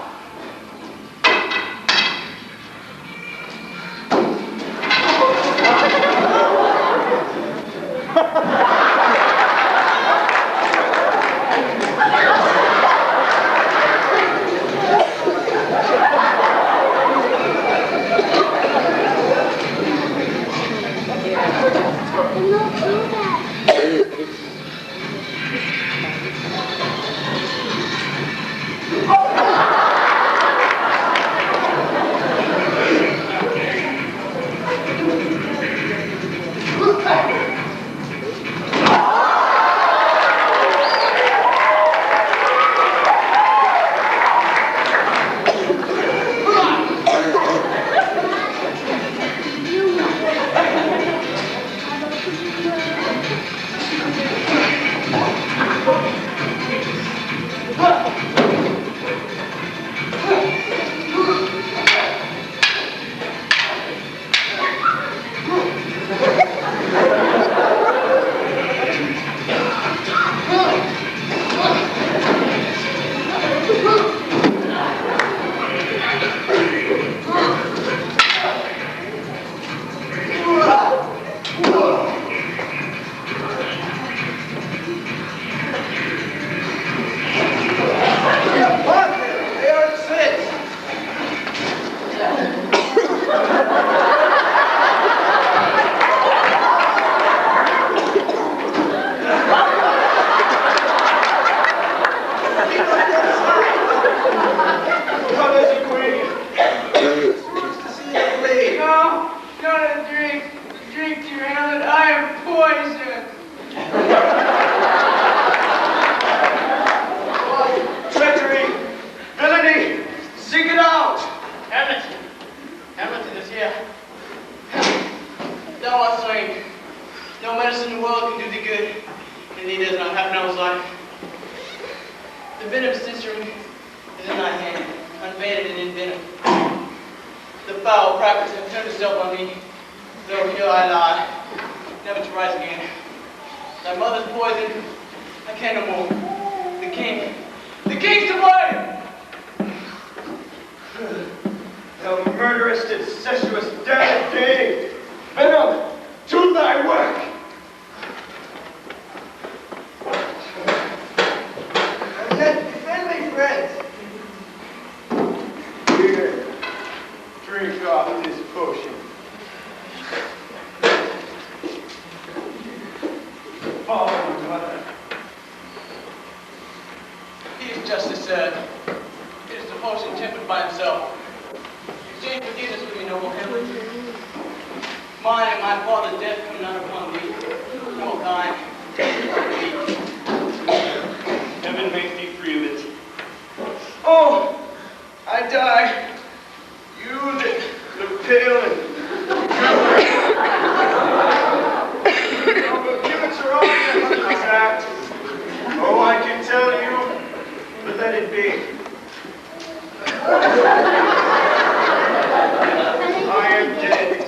Oh, I can tell you, it be? I am dead.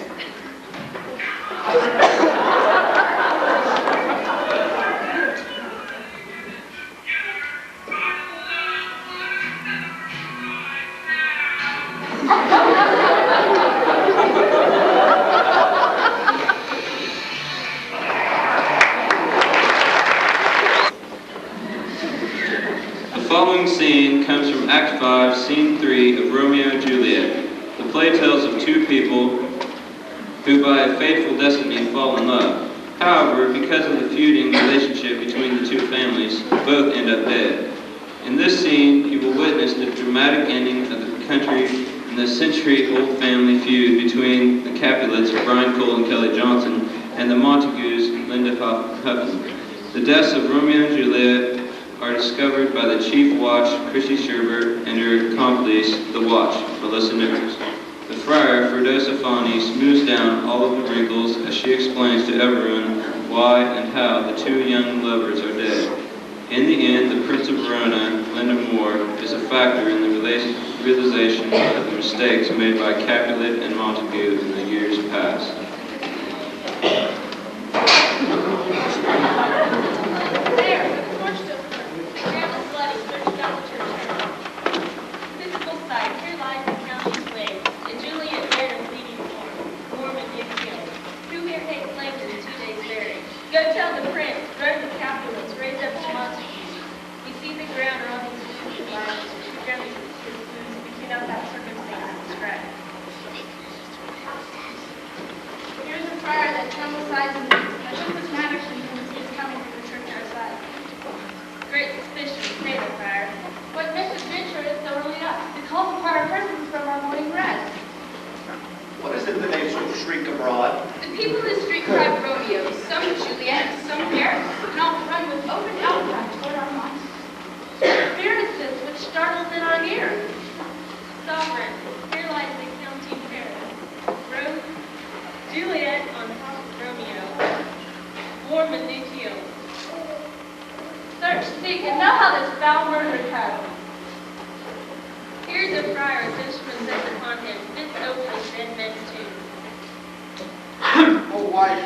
The following scene comes from Act 5, Scene 3 of Romeo and Juliet. The play tells of two people who by a fateful destiny fall in love. However, because of the feuding relationship between the two families, both end up dead. In this scene, you will witness the dramatic ending of the country and the century-old family feud between the Capulets, Brian Cole and Kelly Johnson, and the Montagues, Linda Huffman. The deaths of Romeo and Juliet are discovered by the chief watch, Chrissy Sherbert, and her accomplice, the watch, Melissa Nichols. The friar, Ferdosa Fani, smooths down all of the wrinkles as she explains to everyone why and how the two young lovers are dead. In the end, the Prince of Verona, Linda Moore, is a factor in the realization of the mistakes made by Capulet and Montague in the years past. There, the porch still burns. Grandma's bloody, searched out the church area. Physical sight, here lies the county's way, and Juliet bared a bleeding form, warm and yet killed. Who here hates flames in 2 days buried? Go tell the prince, drug the Capulets, raise up the Montagues. We see the ground around these food lives, two families his wounds, we cannot that circumstance described. Here's a friar that trembles sighs and weeps. I took this matter to him as he is coming from the church outside. Great suspicion, say the friar. What misadventure is so early up? It calls upon our persons from our morning rest. What is it that they so shriek abroad? The people in the street cry Romeo, some Juliet, some Paris, and all run with open outcry toward our minds. Fear is this which startles in our ears. Sovereign, here lies the county Paris. Rose, Juliet on top of Romeo. Warm and Nutio. Search, seek, and know how this foul murder is happened. Here's a friar, his instrument sets upon him, fits open dead men's tombs. Oh, wife,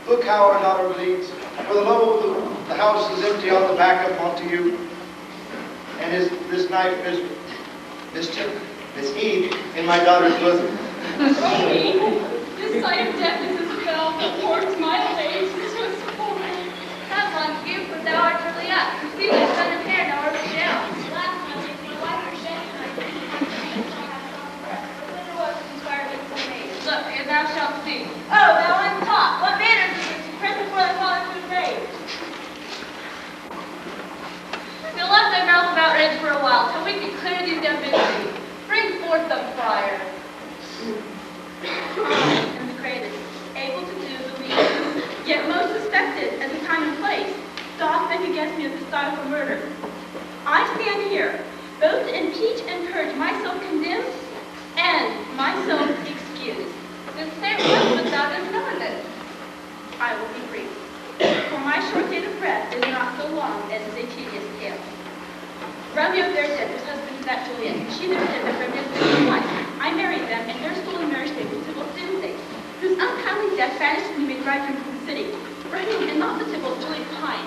look how our daughter bleeds. For the love of the house is empty on the back of Montague. And this knife, Miss Eve, in my daughter's bosom. This sight of death is a spell that warps my age. This was horrible. Have Montague, for thou art Juliet. See thy son of hair now early down. Last Monday, my wife was dead and I didn't have Whither was the inspired with the maid? Look, and thou shalt see. Oh, thou untaught! What manners is it to print before thy father to grave? We'll let thy mouth about rage for a while, till we can clear these dumb mysteries. Bring forth the friar. I am the greatest, able to do the least, Yet most suspected as a time and place. Doth make against me at the thought of a murder. I stand here, both to impeach and purge myself condemned and myself excused. then say it once, but thou dost know this. I will be brief. For my short date of breath is not so long as is a tedious tale. Romeo there dead was husband to that Juliet, and she there dead that Romeo's been wife. I married them, and their school and marriage day was Tybalt Doomsday, whose untimely death banished me made bridegroom from the city. Romeo and not the Tybalt Juliet pine.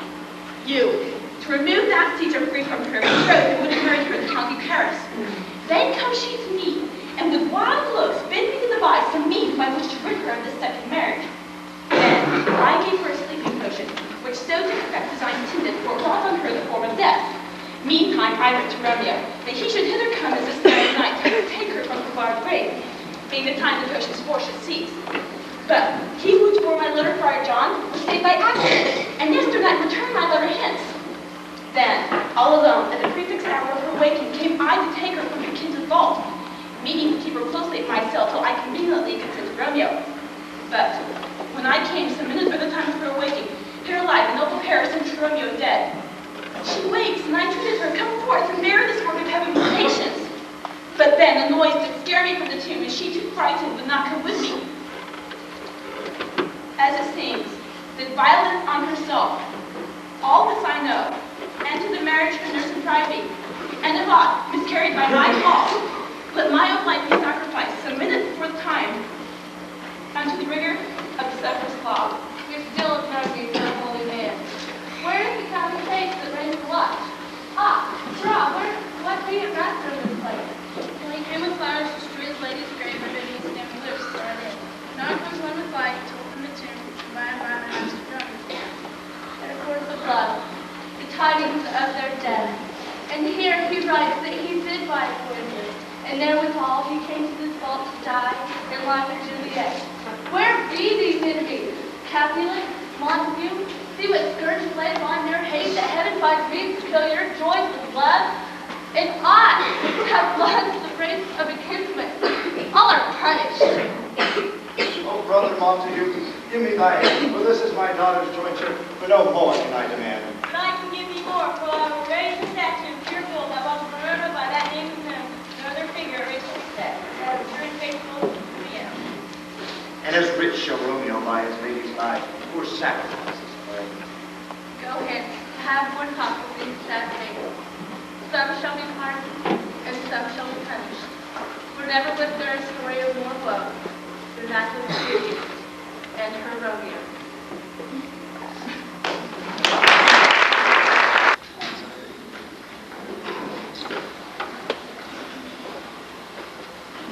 You, to remove that Caesar free from her, betrothed and would have married her in the county Paris. Then comes she to me, and with wild looks bid me to devise some means by which to rid her of this second marriage. Then I gave her a sleeping potion, which so to effect as I intended, for it wrought on her the form of death. Meantime, I wrote to Romeo that he should hither come as this very night to take her from the barred grave, being the time the potion's force should cease. But he who tore my letter, Friar John, was saved by accident, and yesternight returned my letter hence. Then, all alone, at the prefixed hour of her waking, came I to take her from her kindred vault, meaning to keep her closely at my cell till I conveniently could send to Romeo. But when I came some minutes by the time of her waking, here lie the noble Paris and true Romeo dead. She wakes, and I entreated her, come forth and bear this work of heaven with patience. But then the noise did scare me from the tomb, and she, too frightened, would not come with me. As it seems, did violence on herself. All this I know, and to the marriage her nurse and privy, and if aught miscarried by my fault, let my own life be sacrificed some minute before the time unto the rigor of the severance law. We still have no need for a holy man. Where is the common face that reigns the watch? Ah, Sirrah, what do you got from this place? Well, he came with flowers to strew his lady's grave underneath the stem cliffs, so I did. Now comes one with light to open the tomb, and by and by my house to drum. And of course the blood, the tidings of their death. And here he writes that he did buy a poison, and therewithal he came to this vault to die in line with Juliet. Where be these enemies? Capulet, Montague, see what scourge flame on their hate that heaven finds me to kill your joys with love? And I have lost the race of a kinsman. All are punished. Oh, brother Montague, give me thy hand, for this is my daughter's jointure, but no more can I demand. But I can give you more, for I will raise a statue of pure gold that was murdered by that name of him, no other figure richly set, that is true and faithful to the end. And as rich shall Romeo by his lady's life, poor sacrifices for him. Go hence, have more talk with these sad fates. Some shall be pardoned, and some shall be punished. For never was there a story of more woe than that of Juliet and her Romeo.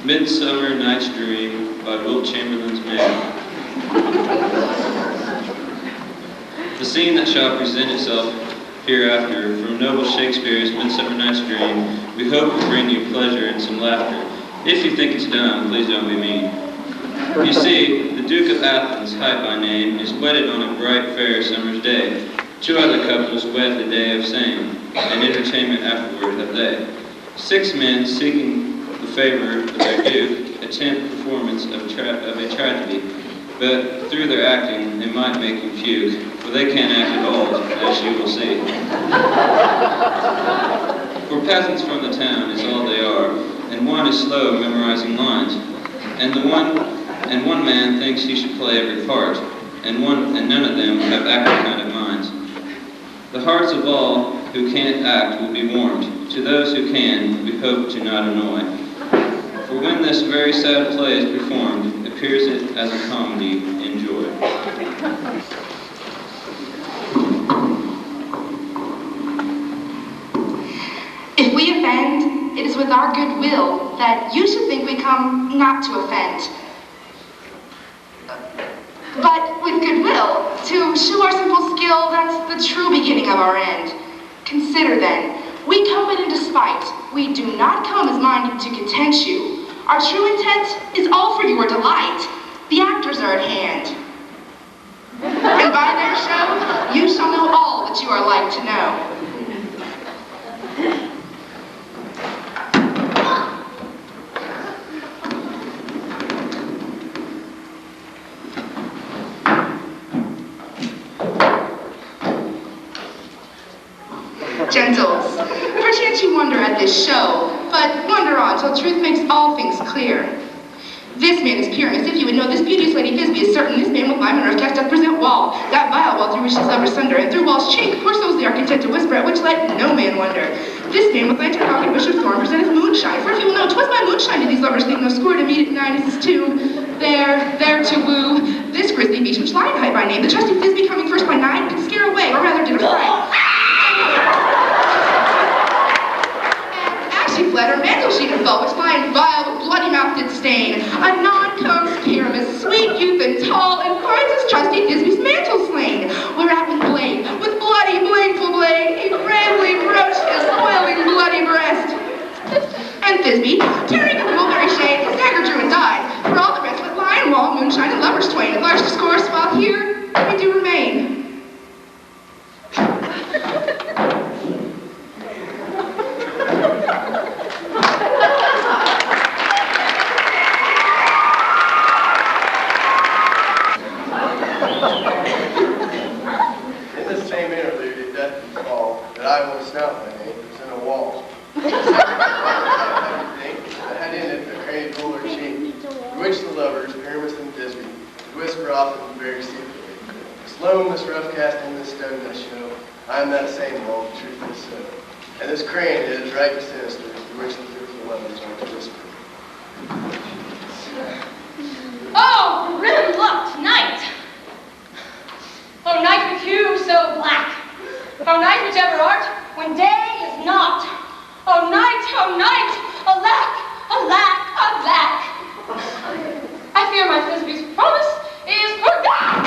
Midsummer Night's Dream by Will Chamberlain's Man. The scene that shall present itself hereafter from noble Shakespeare's Midsummer Night's Dream, we hope will bring you pleasure and some laughter. If you think it's dumb, please don't be mean. You see, the Duke of Athens, Hyde by name, is wedded on a bright, fair summer's day. 2 other couples wed the day of same, and entertainment afterward have they. 6 men seeking the favor of their duke attempt performance of a tragedy, but through their acting they might make you puke, for they can't act at all, as you will see. For peasants from the town is all they are, and one is slow memorizing lines, and one man thinks he should play every part, and none of them have actor kind of minds. The hearts of all who can't act will be warmed. To those who can, we hope to not annoy. For when this very sad play is performed, appears it as a comedy, enjoy. If we offend, it is with our good will that you should think we come not to offend, but with goodwill, to show our simple skill that's the true beginning of our end. Consider then, we come but in despite. We do not come as minded to content you. Our true intent is all for your delight. The actors are at hand. And by their show, you shall know all that you are like to know. Gentles, perchance you wonder at this show, but wonder on till truth makes all things clear. This man is pure, as if you would know this beauteous lady Thisbe is certain. This man with lime and earth cast doth present wall, that vile wall through which his lovers sunder, and through walls chink, poor souls they are content to whisper, at which let no man wonder. This man with lantern hawk and bush of thorn presenteth moonshine, for if you will know, 'twas my moonshine to these lovers think no score to meet at night is his tomb. There to woo, this grisly beast which lion hide by name, the trusty Thisbe coming first by night, did scare away, or rather did affright. She fled, her mantle she had felt, which lion vile with bloody mouth did stain. Anon comes Pyramus, sweet youth and tall, and finds his trusty Thisbe's mantle slain. Whereat with blade, with bloody bladeful blade, he grandly broached his boiling bloody breast. And Thisbe, tearing at the mulberry shade, his dagger drew and died. For all the rest but lion, wall, moonshine, and lovers twain, at large discourse, while here we do remain. Slow in this rough cast in this stone does show, I am that same wall, truth is so. And this crane is right and sinister, through which the fearful weather is going to whisper. Oh, grim luck tonight! Oh, night with you so black! Oh, night whichever art, when day is not! Oh, night, alack, alack, alack! I fear my Thisbe's promise is forgot!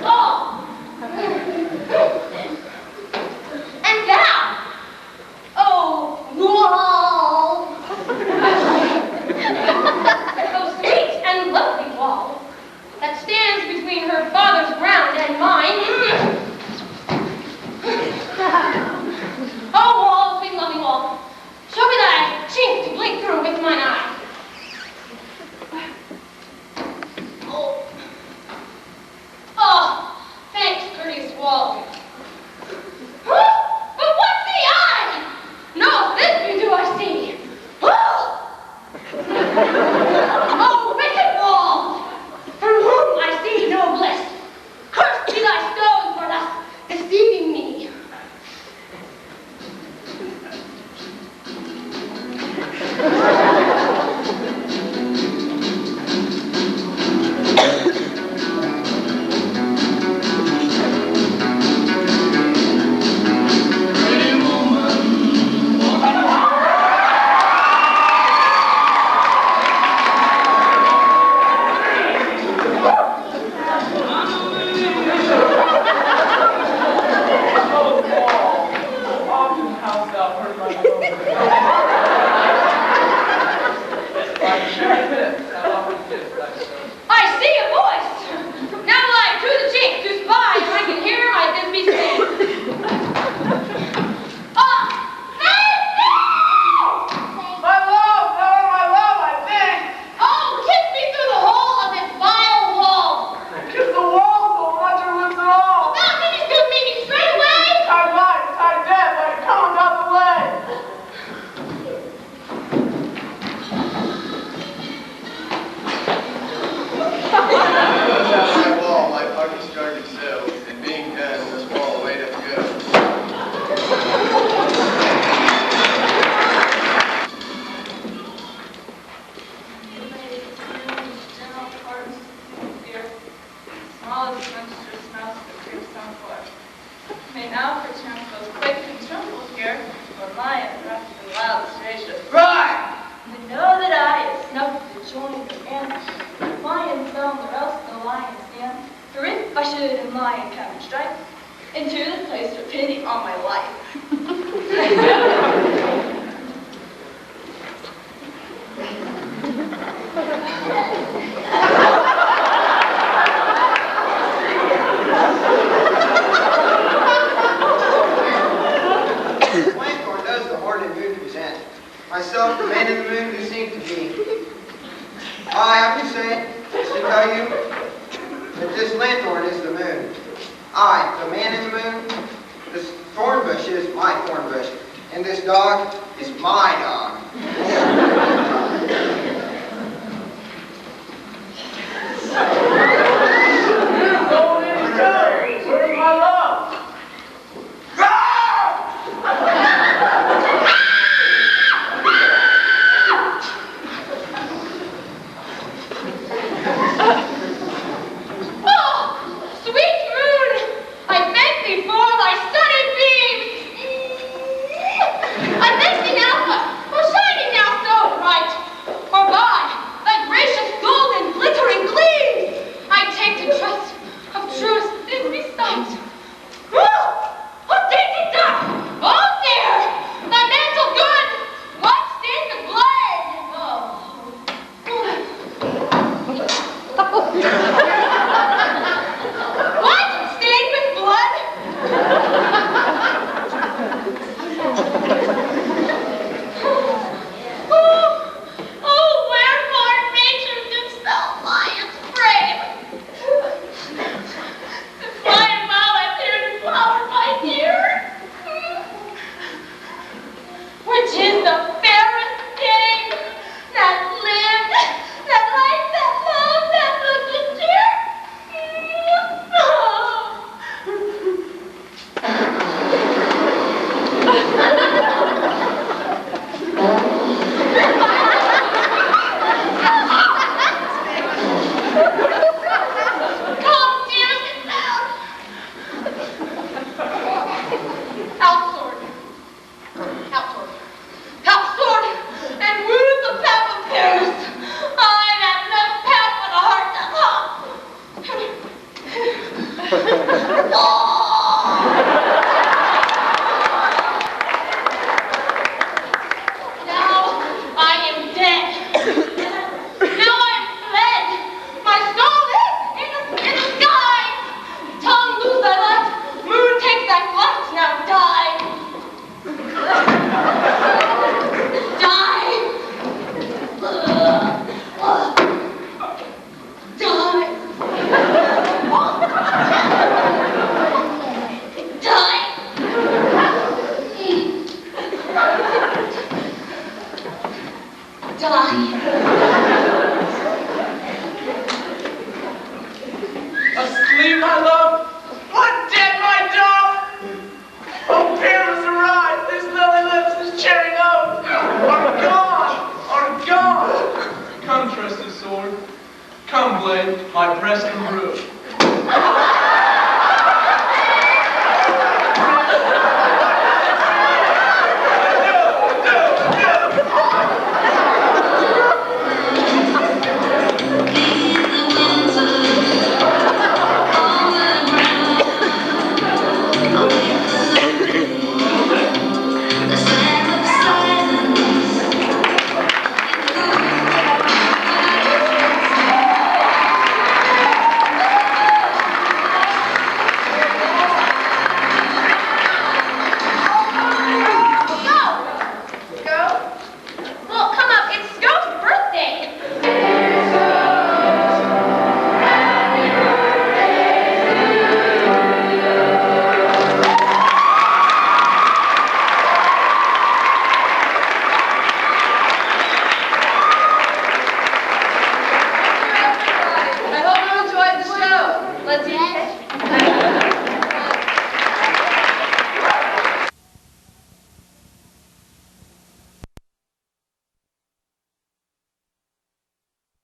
Oh! And thou, oh, wall! Oh, sweet and lovely wall, that stands between her father's ground and mine. Oh, wall, sweet lovely wall, show me thy chink to blink through with mine eye. Oh, thanks, courteous wall. But what see I? No, this do I see. Oh, wicked wall, from whom I see no bliss. Cursed be thy stone for thus deceiving me. I thank thee now, for shining now so bright. Asleep, my love? What, dead, my dove? Oh, Pyramus arrived. His lily lips, his cherry nose are gone, are gone. Come, trusted sword. Come, blade, my breast and bruise.